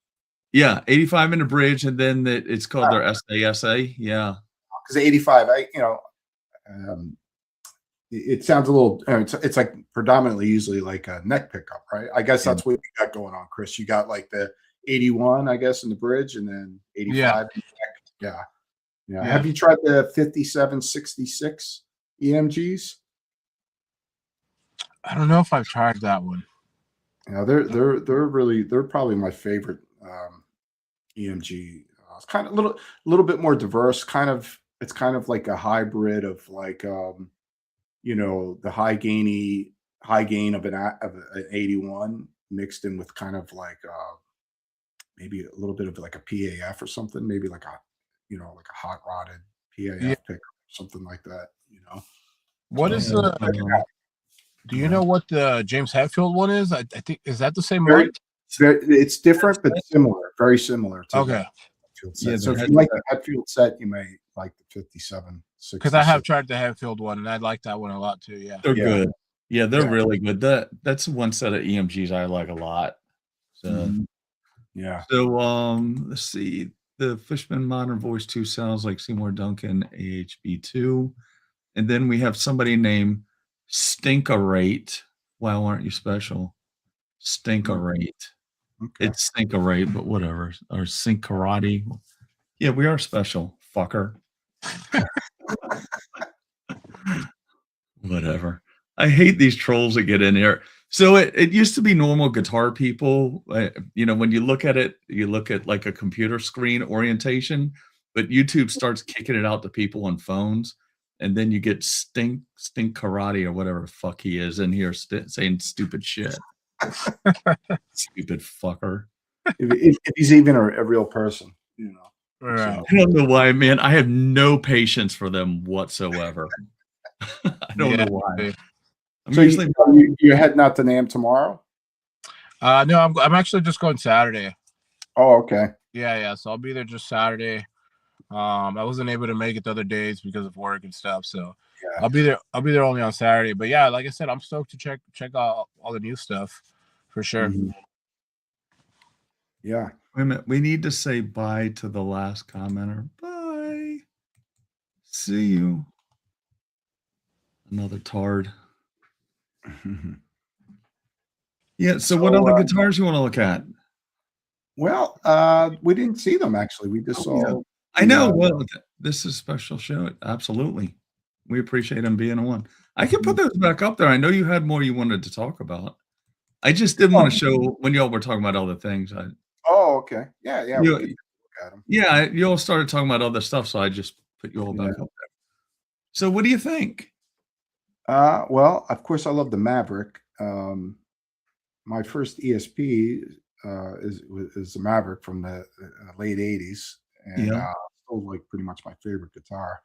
Yeah, 85 in the bridge, and then it's called their SASA. Yeah. Because 85, it sounds a little, it's like predominantly usually like a neck pickup, right? I guess that's what you got going on, Chris. You got like the 81, I guess, in the bridge, and then 85 in the neck. Yeah. Have you tried the 5766 EMGs? I don't know if I've tried that one. Yeah, they're probably my favorite EMG. It's kind of a little bit more diverse. It's kind of like a hybrid of like the high gain of an 81 mixed in with kind of like maybe a little bit of like a PAF or something, maybe like a like a hot rodded PAF pick or something like that. What is do you know what the James Hetfield one is? I think, is that the same one? It's different, but similar, very similar to okay. Hetfield set. So if you like the Hetfield set, you may like the 57. Because I have tried the Hetfield one, and I like that one a lot too. Yeah, they're good. Yeah, they're really good. That's one set of EMGs I like a lot. So So let's see. The Fishman Modern Voice 2 sounds like Seymour Duncan AHB2. And then we have somebody named Stinkerate. Wow, aren't you special? Stinkerate. Okay. It's Stinkerate, but whatever. Or Sinkarati. Yeah, we are special, fucker. Whatever. I hate these trolls that get in here. So it used to be normal guitar people. When you look at it, you look at like a computer screen orientation, but YouTube starts kicking it out to people on phones. And then you get Stink Karate or whatever the fuck he is in here saying stupid shit. Stupid fucker. If he's even a real person, Right. I don't know why, man. I have no patience for them whatsoever. I don't know why. So you're heading out to NAMM tomorrow? No, I'm actually just going Saturday. Oh, okay. Yeah. So I'll be there just Saturday. I wasn't able to make it the other days because of work and stuff. So I'll be there only on Saturday. But yeah, like I said, I'm stoked to check out all the new stuff for sure. Yeah. Wait a minute. We need to say bye to the last commenter. Bye. See you. Another tard. Yeah. So what other guitars you want to look at? Well, we didn't see them actually. We just saw. I know. Well, this is a special show. Absolutely. We appreciate them being on. I can put those back up there. I know you had more you wanted to talk about. I just didn't want to show when y'all were talking about other things. Oh, okay. Yeah. We could look at them. Yeah, you all started talking about other stuff, so I just put you all back up there. So what do you think? Well, of course, I love the Maverick. My first ESP is the Maverick from the late 80s. And still like pretty much my favorite guitar,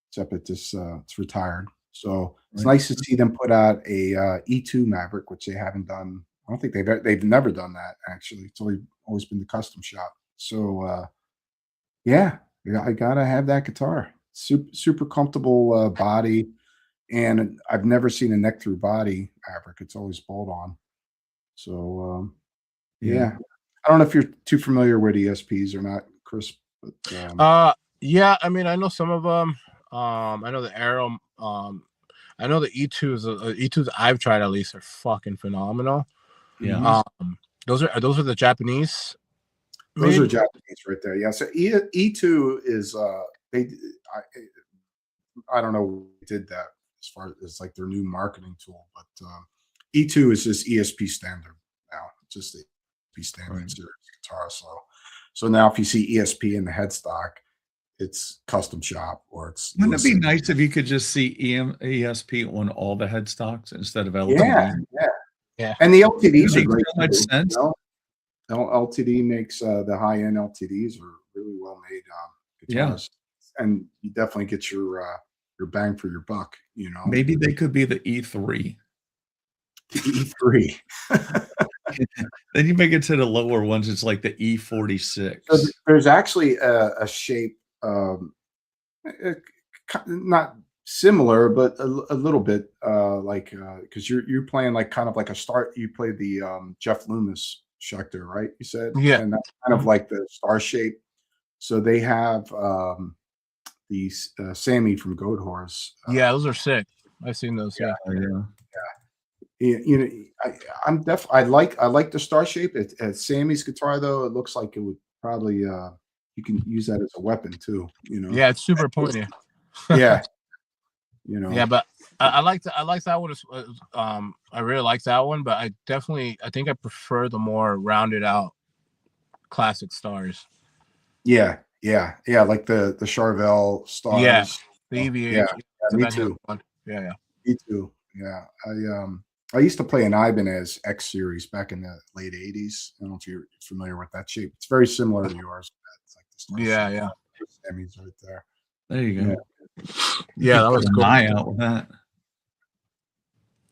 except it's retired. So it's nice to see them put out a E2 Maverick, which they haven't done. I don't think they've never done that actually. It's always been the custom shop. So I gotta have that guitar. Super comfortable body, and I've never seen a neck through body Maverick. It's always bolt on. So I don't know if you're too familiar with ESPs or not, Chris. But, yeah, I mean, I know some of them. I know the Arrow. I I know the E2s I've tried at least are fucking phenomenal. Yeah. Those are the Japanese. Those are made? Japanese right there. Yeah. So E2 is I don't know who did that as far as like their new marketing tool, but E2 is just ESP standard now, just the ESP standard Right. series guitar. So now if you see ESP in the headstock, it's custom shop or it's Wouldn't it be USA. nice if you could just see ESP on all the headstocks instead of LTD? Yeah. Yeah. And the LTDs It are makes great so much too, sense. you know? LTD makes the high-end LTDs are really well made Yeah. guitars, and you definitely get your bang for your buck. You know, Maybe they could be the E3. the E3. Then you make it to the lower ones, it's like the E46. So there's actually a shape, uh, not similar, but a little bit like because you're playing like kind of like a start. You played the Jeff Loomis Schecter, right? You said, Yeah. and that's kind of like the star shape. So they have these Sammy from Goat Horse. Yeah, those are sick. I've seen those. Yeah. Yeah. You know, I like the star shape. At Sammy's guitar though, it looks like it would probably you can use that as a weapon too. You know. Yeah, it's super pointy. Yeah. You know. Yeah, but I like that one. I really like that one, but I think I prefer the more rounded out classic stars. Yeah. Like the Charvel stars. Yeah, the EVH. Yeah, me that too. one. Yeah. Me too. Yeah. I used to play an Ibanez X series back in the late 80s. I don't know if you're familiar with that shape. It's very similar to yours. It's like the star shape. Yeah. Sammy's right there. There you go. Yeah, that was an cool. eye out with that.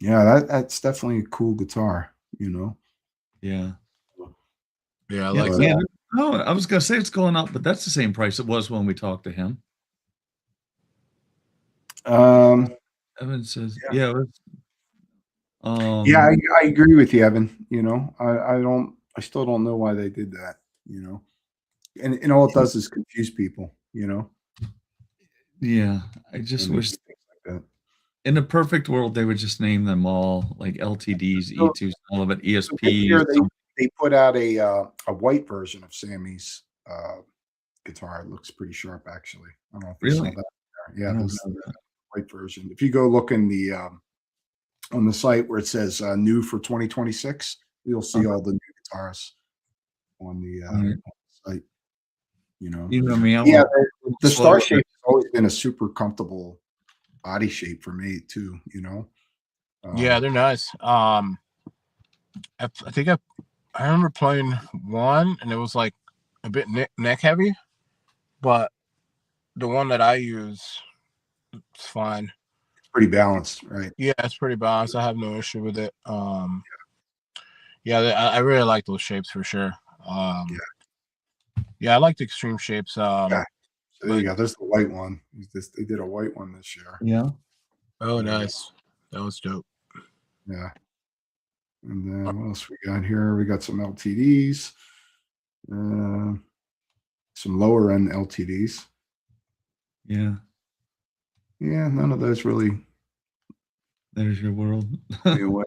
Yeah, that's definitely a cool guitar, you know. Yeah. Yeah, I Yeah, like yeah. that. Oh, I was gonna say it's going up, but that's the same price it was when we talked to him. Evan says, yeah, it was, Yeah, I agree with you, Evan. You know, I still don't know why they did that, you know. And all it does is confuse people, you know. yeah. I just And wish things like that. in a perfect world they would just name them all like LTDs, So- E2s, all of it, So this year ESPs. they put out a white version of Sammy's guitar. It looks pretty sharp, actually. I don't know if you saw Really? that. I Yeah, don't this know that. white version. If you go look in the on the site where it says new for 2026, you'll see all the new guitars on the Right. site. You know, You know me, I'm yeah, a the slow star with it. shape has always been a super comfortable body shape for me too. You know, Yeah, they're nice. I think I remember playing one, and it was like a bit neck heavy, but the one that I use, it's fine. pretty balanced, right? Yeah, it's pretty balanced. I have no issue with it. Yeah, I really like those shapes for sure. Yeah, I like the extreme shapes. Yeah. So there you go. There's the white one. They did a white one this year. Yeah. Oh, nice. That was dope. Yeah. And then what else we got here? We got some LTDs, some lower end LTDs. Yeah. Yeah, none of those really. There's your world. Away.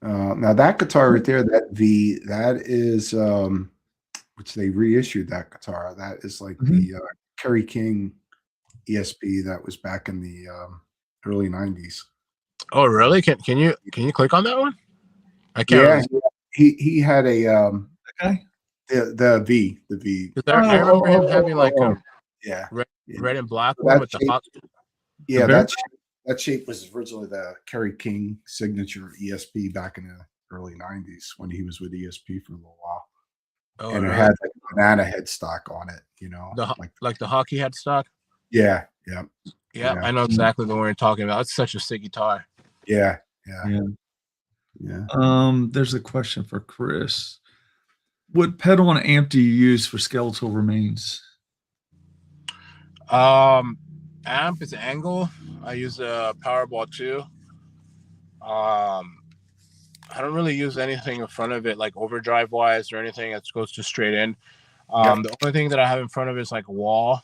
Now that guitar right there, that is which they reissued that guitar. That is like the Kerry King ESP that was back in the early 90s. Oh, really? Can you click on that one? I can't. Yeah, really... he had a Okay. the V. I remember him having like a yeah red and black So one that with the shape- hot. Yeah, The that shape was originally the Kerry King signature ESP back in the early 90s when he was with ESP for a little while. Oh, And it really? had like a banana headstock on it, you know. Like the hockey headstock. Yeah. Yeah, I know exactly the one you're talking about. It's such a sick guitar. Yeah. There's a question for Chris. What pedal and amp do you use for Skeletal Remains? Amp is Angle. I use a Powerball 2. I don't really use anything in front of it like overdrive wise or anything. It goes just straight in. The only thing that I have in front of it is like a wall.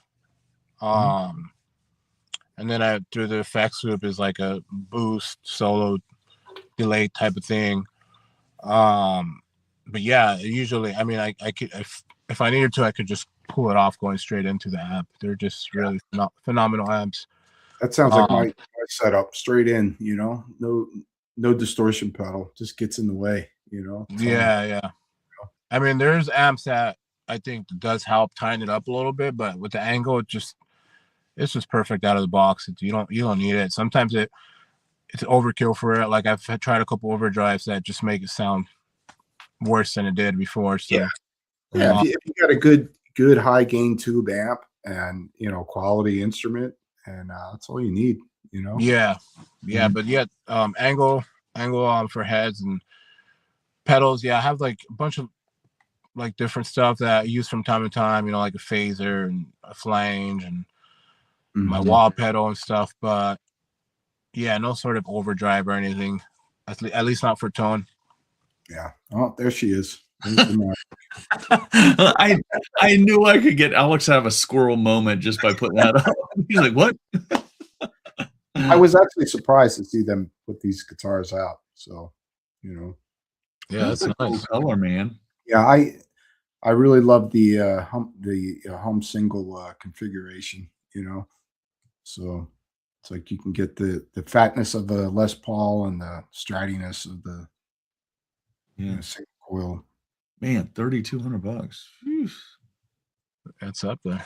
and then I through the effects loop is like a boost, solo, delay type of thing. But yeah, usually, I mean, I could if I needed to, I could just pull it off going straight into the amp. They're just really phenomenal amps. That sounds like my setup, straight in. No distortion pedal, just gets in the way. Yeah. I mean, there's amps that I think does help tighten it up a little bit, but with the angle, it's just perfect out of the box. You don't need it. Sometimes it's overkill for it. Like I've tried a couple overdrives that just make it sound worse than it did before. So yeah. If you got a good high gain tube amp and quality instrument, and that's all you need. Yeah, but angle for heads and pedals. Yeah, I have like a bunch of like different stuff that I use from time to time. Like a phaser and a flange and my wall pedal and stuff. But yeah, no sort of overdrive or anything. At least not for tone. Yeah. Oh, there she is. I knew I could get Alex to have a squirrel moment just by putting that up. He's like, what? I was actually surprised to see them put these guitars out. So, yeah, that's a cool color, man. Yeah, I really love the home single configuration. So it's like you can get the fatness of the Les Paul and the strattiness of the single coil. Man, $3,200. That's up there.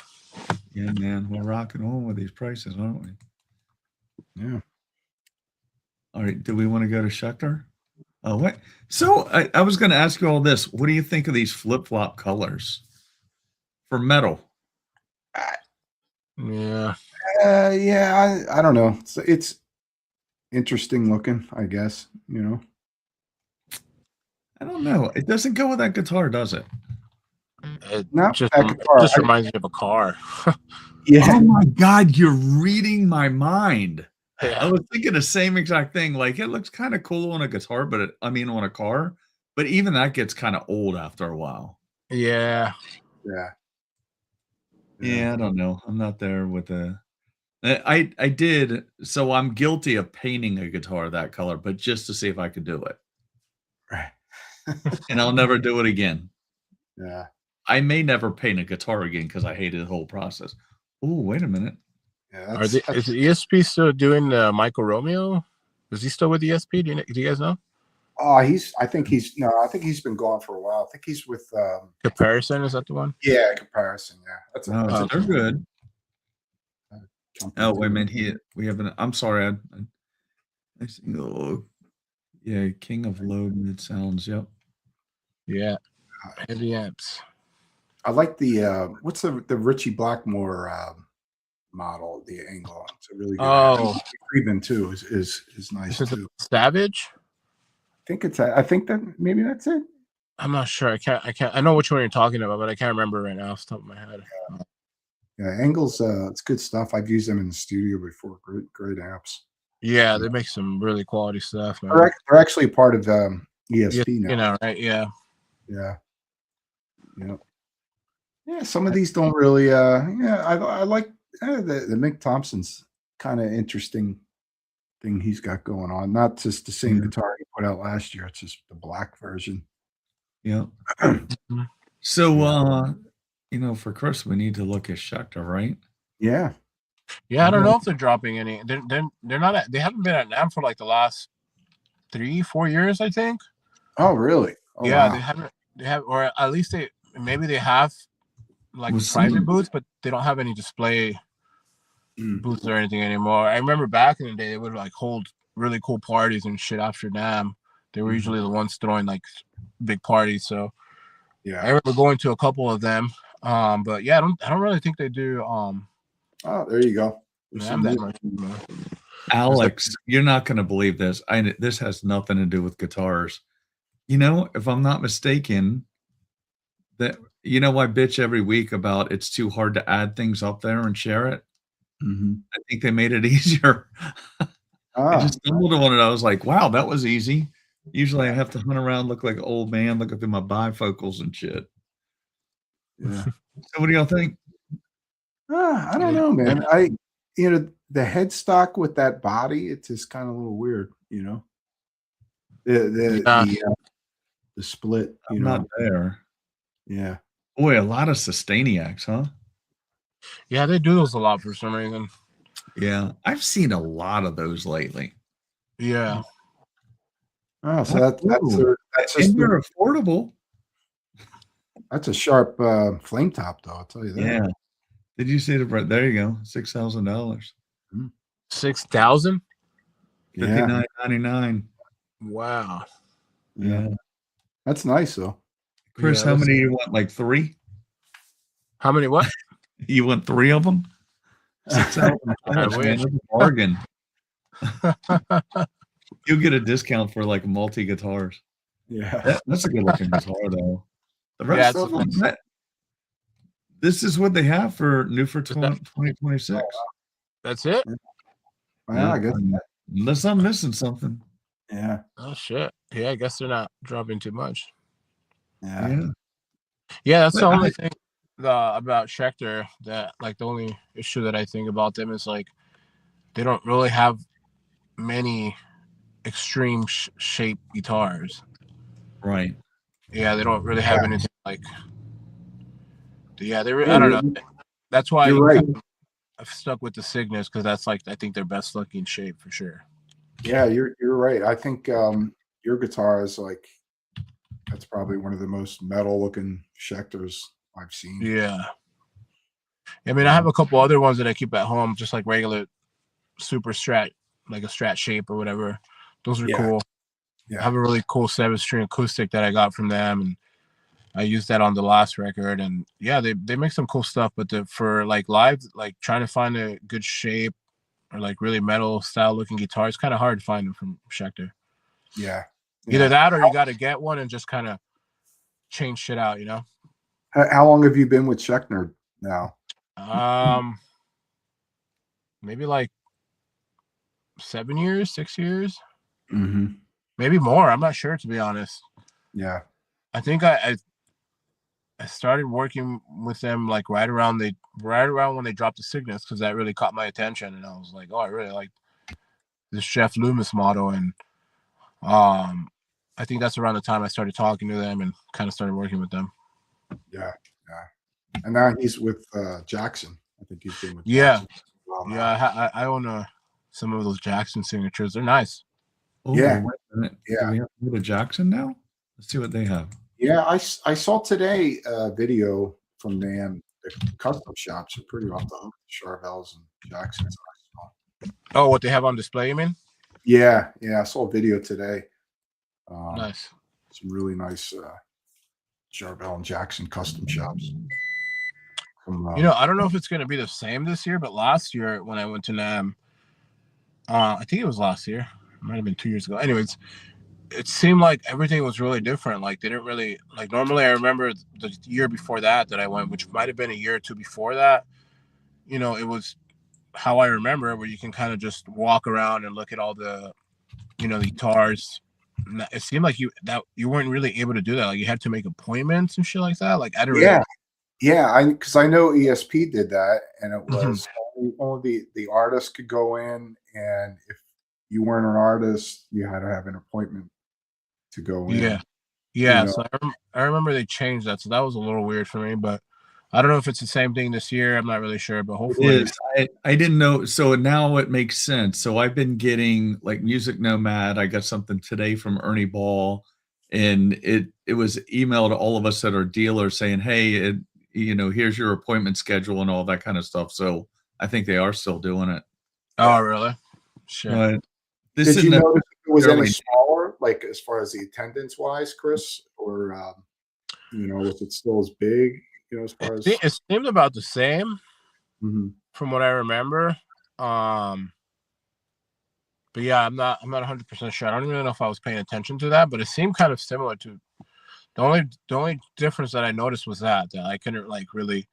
Yeah, man, we're rocking on with these prices, aren't we? Yeah. All right. Do we want to go to Schecter? Oh, what? So I was going to ask you all this. What do you think of these flip-flop colors for metal? Yeah. I don't know. It's interesting looking, I guess. I don't know. It doesn't go with that guitar, does it? It just reminds me of a car. Yeah. Oh my God, you're reading my mind. Yeah. I was thinking the same exact thing. Like it looks kind of cool on a guitar, but on a car. But even that gets kind of old after a while. Yeah. Yeah, I don't know. I'm not there with the. I did. So I'm guilty of painting a guitar that color, but just to see if I could do it. Right. And I'll never do it again. Yeah. I may never paint a guitar again because I hated the whole process. Oh, wait a minute. Yeah, is ESP still doing Michael Romeo? Is he still with ESP? Do you guys know? Oh, I think he's been gone for a while. I think he's with Comparison, is that the one? Yeah, Comparison. Yeah. They're good. Oh, wait a minute. I'm sorry. Yeah, King of Low Mid Sounds. Yep. Yeah. Heavy amps. I like the what's the Richie Blackmore model, the angle. It's a really good. Oh, Friedman too is nice too. Savage. I think that maybe that's it. I'm not sure. I can't. I know which one you're talking about, but I can't remember right now off the top of my head. Yeah, Angles. It's good stuff. I've used them in the studio before. Great amps. Yeah, they make some really quality stuff. Man. They're actually part of ESP now. Right? Yeah. Yeah. Some of these don't really. I like the Mick Thompson's kind of interesting thing he's got going on. Not just the same guitar he put out last year. It's just the black version. Yeah. So, for Chris, we need to look at Schecter, right? Yeah. Yeah, I don't know if they're dropping any. They're not. They haven't been at NAMM for like the last 3-4 years, I think. Oh, really? Oh, yeah, wow. they haven't. They have, or at least they have like private booths, but they don't have any display booths or anything anymore. I remember back in the day, they would like hold really cool parties and shit after NAMM. They were usually the ones throwing like big parties. So yeah, I remember going to a couple of them. But yeah, I don't really think they do. Oh, there you go. Alex, you're not going to believe this. This has nothing to do with guitars. If I'm not mistaken, I bitch every week about it's too hard to add things up there and share it. I think they made it easier. I just stumbled on it. I was like, wow, that was easy. Usually I have to hunt around, look like an old man, look through my bifocals and shit. Yeah. So what do y'all think? I don't know, man. the headstock with that body, it's just kind of a little weird, you know. The split, you I'm know. not there. Yeah. Boy, a lot of Sustainiacs, huh? Yeah, they do those a lot for some reason. Yeah, I've seen a lot of those lately. Yeah. Oh, so that's just And they're affordable. that's a sharp flame top, though. I'll tell you that. Yeah. Did you see the there you go, $6,000. 6,000? Yeah. $59.99. Wow. Yeah. That's nice, though. Chris, Yeah, how many you want? Like 3? How many what? You want 3 of them? $6,000, I man. wish. That's a bargain. You'll get a discount for like multi guitars. Yeah. That's a good looking guitar though. The Yeah, rest it's of them, this is what they have for new for 2026. That's it? Well, I guess. Unless I'm missing something. Yeah. Oh shit. Yeah, I guess they're not dropping too much. Yeah. Yeah, that's But the only thing about Schecter that like the only issue that I think about them is like they don't really have many extreme shape guitars. Right. Yeah, they don't really have anything like. Yeah, I Yeah, don't know. That's why you're right. I've stuck with the Cygnus because that's like I think their best looking shape for sure. Yeah, you're right. I think your guitar is like that's probably one of the most metal looking Schecters I've seen. Yeah. I mean, I have a couple other ones that I keep at home, just like regular super Strat, like a Strat shape or whatever. Those are cool. Yeah. I have a really cool 7-string acoustic that I got from them, and I used that on the last record. And yeah, they make some cool stuff, but for like live, like trying to find a good shape or like really metal style looking guitar, it's kind of hard to find them from Schecter. Yeah. Either that or you got to get one and just kind of change shit out, you know? How long have you been with Schecter now? Maybe like 7 years, 6 years, Mm-hmm. maybe more. I'm not sure, to be honest. Yeah. I think I started working with them like right around when they dropped the Cygnus, because that really caught my attention, and I was like, oh, I really like this Jeff Loomis model, and I think that's around the time I started talking to them and kind of started working with them. Yeah. And now he's with Jackson. I think he's been with Jackson. Well, I own some of those Jackson signatures. They're nice. Oh, yeah. Wait a minute. Yeah. Do we have to go to Jackson now? Let's see what they have. Yeah, I saw today a video from them. The custom shops are pretty off the hook. Charvels and Jacksons. Oh, what they have on display, you mean? Yeah. I saw a video today. Nice. Some really nice Charvel and Jackson custom shops. I don't know if it's going to be the same this year, but last year when I went to NAMM, I think it was last year. It might have been 2 years ago. Anyways, it seemed like everything was really different. Like they didn't really like. Normally, I remember the year before that I went, which might have been a year or two before that. It was how I remember, where you can kind of just walk around and look at all the, the guitars. It seemed like you weren't really able to do that. Like you had to make appointments and shit like that. Like I don't. Yeah, because I know ESP did that, and it was only the artist could go in, and if you weren't an artist, you had to have an appointment to go in. Yeah. So I remember they changed that, so that was a little weird for me. But I don't know if it's the same thing this year. I'm not really sure, but hopefully it is. I didn't know. So now it makes sense. So I've been getting like Music Nomad. I got something today from Ernie Ball, and it was emailed to all of us that are dealers saying, hey, here's your appointment schedule and all that kind of stuff. So I think they are still doing it. Oh, really? Sure. But did you notice if it was any smaller, like as far as the attendance wise, Chris, or was it still as big? As far as it seemed about the same from what I remember. But yeah, I'm not 100% sure. I don't even know if I was paying attention to that, but it seemed kind of similar to. The only difference that I noticed was that I couldn't like really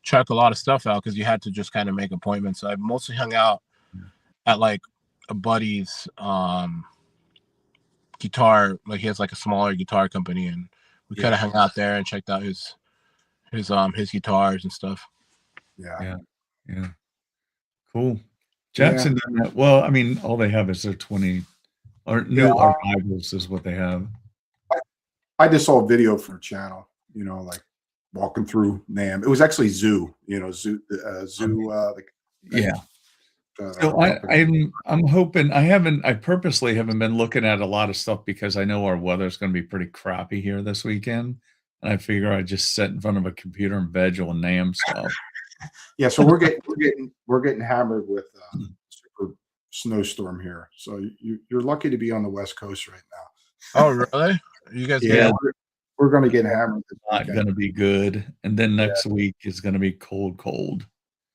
check a lot of stuff out because you had to just kind of make appointments. So I mostly hung out at like a buddy's guitar, like he has like a smaller guitar company, and we kind of hung out there and checked out his guitars and stuff. Yeah. Cool. Jackson doesn't have, well, I mean, all they have is their 20 or new arrivals is what they have. I just saw a video from her channel, like walking through NAM. It was actually Zoo, Zoo, Yeah. So I'm hoping I purposely haven't been looking at a lot of stuff because I know our weather's going to be pretty crappy here this weekend, and I figure I just sit in front of a computer and veg on NAM stuff. Yeah, so we're getting hammered with super snowstorm here. So you're lucky to be on the West Coast right now. Oh, really? You guys? Yeah, we're going to get hammered. It's not going to be good, and then next week is going to be cold.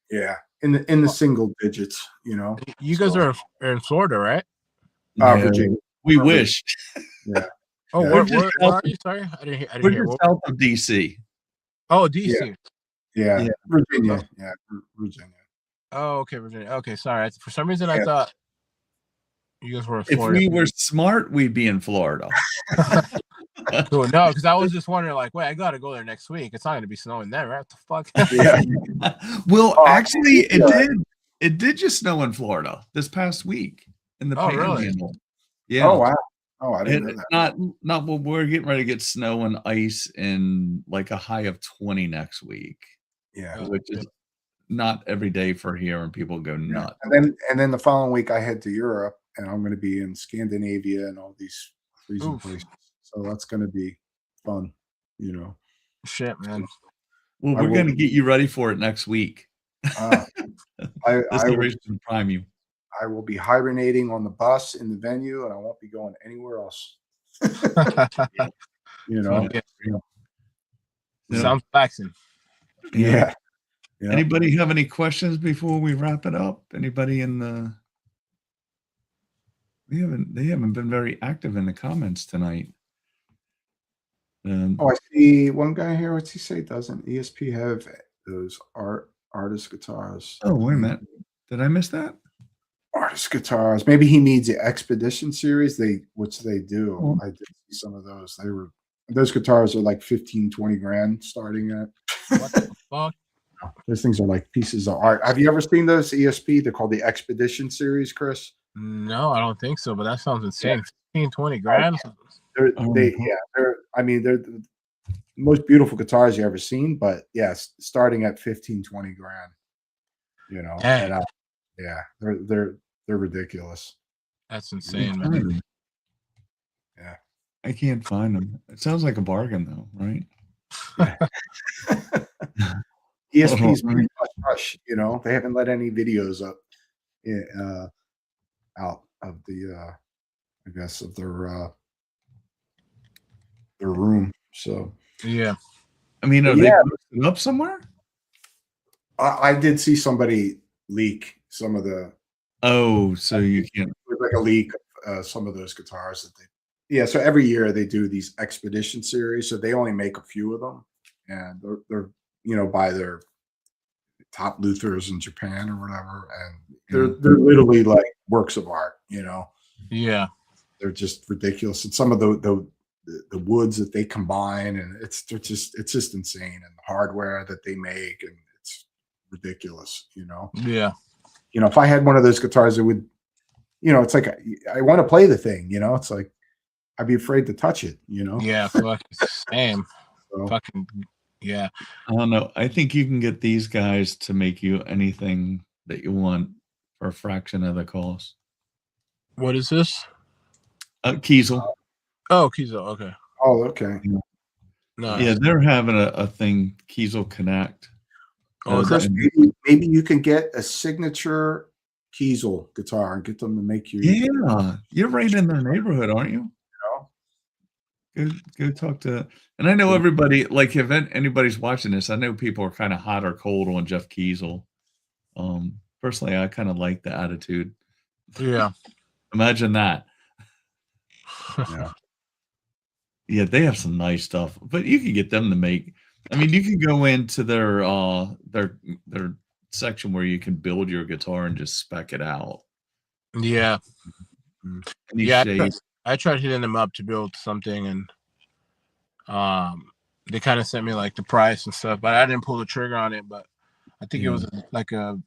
Yeah, in the single digits. You guys are in Florida, right? Virginia. We wish. Yeah. Oh, Yeah. where are you? Sorry, I didn't We're hear. just south of DC. Oh, DC. Yeah. Virginia. Yeah, Virginia. Oh, okay, Virginia. Okay, sorry. For some reason, I thought you guys were in Florida. If we were smart, we'd be in Florida. Cool. No, because I was just wondering, like, wait, I got to go there next week. It's not going to be snowing there, right? What the fuck? Yeah. Well, actually, it did just snow in Florida this past week in the Panhandle. Really? Yeah. Oh, wow. Oh, I didn't know that. Not what we're getting ready to get snow and ice in like a high of 20 next week. Yeah. Which is not every day for here, and people go nuts. And then the following week I head to Europe, and I'm going to be in Scandinavia and all these freezing places. So that's going to be fun, Shit, man. Well, we're going to get you ready for it next week. I will prime you. I will be hibernating on the bus in the venue, and I won't be going anywhere else. Sounds relaxing. Yeah. Anybody have any questions before we wrap it up? Anybody in the? They haven't been very active in the comments tonight. I see one guy here. What's he say? Doesn't ESP have those artist guitars? Oh, wait a minute. Did I miss that? Artist guitars. Maybe he needs the Expedition series, which they do. Oh. I did see some of those. Those guitars are like 15, 20 grand starting at. What the fuck? Those things are like pieces of art. Have you ever seen those ESP? They're called the Expedition series, Chris. No, I don't think so, but that sounds insane. 15, 20 grand. They're the most beautiful guitars you ever seen, but yes, starting at 15, 20 grand. And, they're ridiculous. That's insane, man. Yeah. I can't find them. It sounds like a bargain though, right? ESP's pretty hush. They haven't let any videos up out of the I guess of their room. So yeah. I mean, are they posted up somewhere? I did see somebody leak some of the. Oh, so you can't. It was like a leak of some of those guitars that they. Yeah, so every year they do these Expedition series, so they only make a few of them, and they're by their top luthers in Japan or whatever, and they're literally like works of art. Yeah, they're just ridiculous, and some of the woods that they combine, and it's just insane, and the hardware that they make, and it's ridiculous. Yeah. If I had one of those guitars, it would, it's like I want to play the thing. It's like I'd be afraid to touch it. Yeah, fucking same. So, fucking yeah. I don't know. I think you can get these guys to make you anything that you want for a fraction of the cost. What is this? Kiesel. Oh, Kiesel. Okay. Oh, okay. Nice. Yeah, they're having a thing, Kiesel Connect. Oh, Chris, maybe you can get a signature Kiesel guitar and get them to make you. Yeah, you're right in their neighborhood, aren't you? Go talk to. And I know everybody. Like, if anybody's watching this, I know people are kind of hot or cold on Jeff Kiesel. Personally, I kind of like the attitude. Yeah. Imagine that. Yeah. Yeah, they have some nice stuff, but you can get them to make. I mean, you can go into their section where you can build your guitar and just spec it out. Yeah. I tried hitting them up to build something, and they kind of sent me like the price and stuff, but I didn't pull the trigger on it. But I think it was like a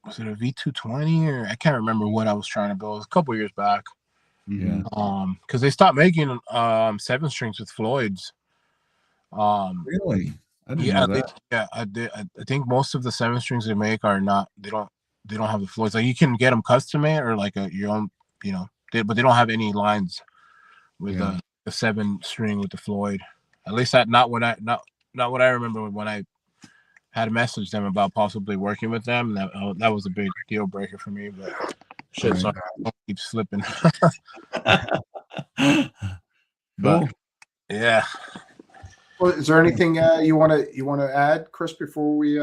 was it a V220 or I can't remember what I was trying to build. It was a couple years back. Yeah. Because they stopped making 7-strings with Floyd's. Really? I didn't Yeah, know that. I did. I think most of the 7-strings they make are not. They don't have the Floyd's. Like you can get them custom made or like your own. You know, but they don't have any lines with Yeah. the 7-string with the Floyd. At least not what I remember when I had messaged them about possibly working with them. That was a big deal breaker for me. But shit, so I keep slipping. Cool. Yeah. Well, is there anything you want to add, Chris, before we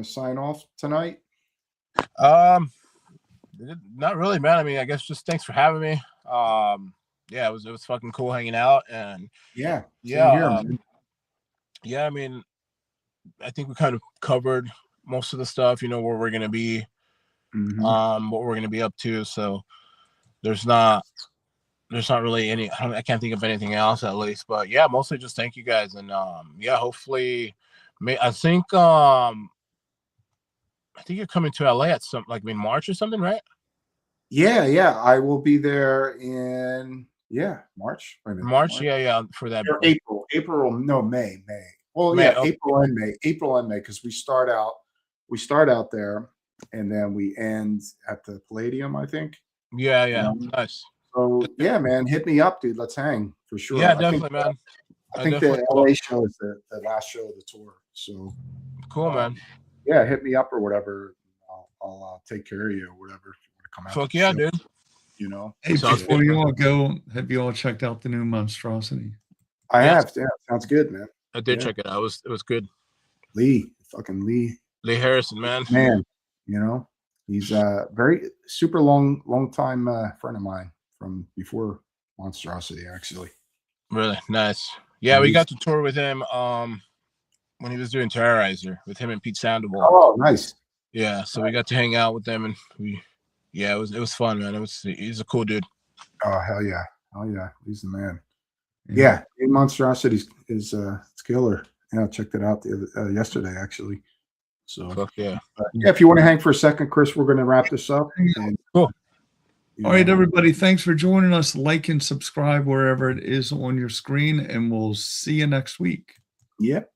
sign off tonight? Not really, man. I mean, I guess just thanks for having me. Yeah, it was fucking cool hanging out, and yeah. I mean, I think we kind of covered most of the stuff. You know, where we're gonna be, what we're gonna be up to. So there's not really any. I can't think of anything else at least. But yeah, mostly just thank you guys, and yeah, hopefully, I think you're coming to LA at in March or something, right? Yeah. I will be there in March. March, yeah, for that. Or April, no, May. Well, May, yeah, okay. April and May, because we start out there, and then we end at the Palladium, I think. Yeah, nice. So yeah, man, hit me up, dude. Let's hang for sure. Yeah, definitely, man. I think the LA show is the last show of the tour. So cool, man. Yeah, hit me up or whatever. I'll take care of you or whatever. If you want to come out. Fuck yeah, dude. You know. Hey, before you all go, have you all checked out the new Monstrosity? I have. Yeah, sounds good, man. I did check it out. It was good. Lee Harrison, man. You know, he's a very super long time friend of mine from before Monstrosity, actually. Really nice. Yeah, we got to tour with him when he was doing Terrorizer with him and Pete Sandoval. Oh, nice. Yeah, so we got to hang out with them, and it was fun, man. He's a cool dude. Oh hell yeah, he's the man. Yeah, Monstrosity is it's killer. Yeah, I checked it out yesterday actually. So fuck yeah. Yeah, if you want to hang for a second, Chris, we're going to wrap this up. Cool. All right, everybody. Thanks for joining us. Like and subscribe wherever it is on your screen, and we'll see you next week. Yep.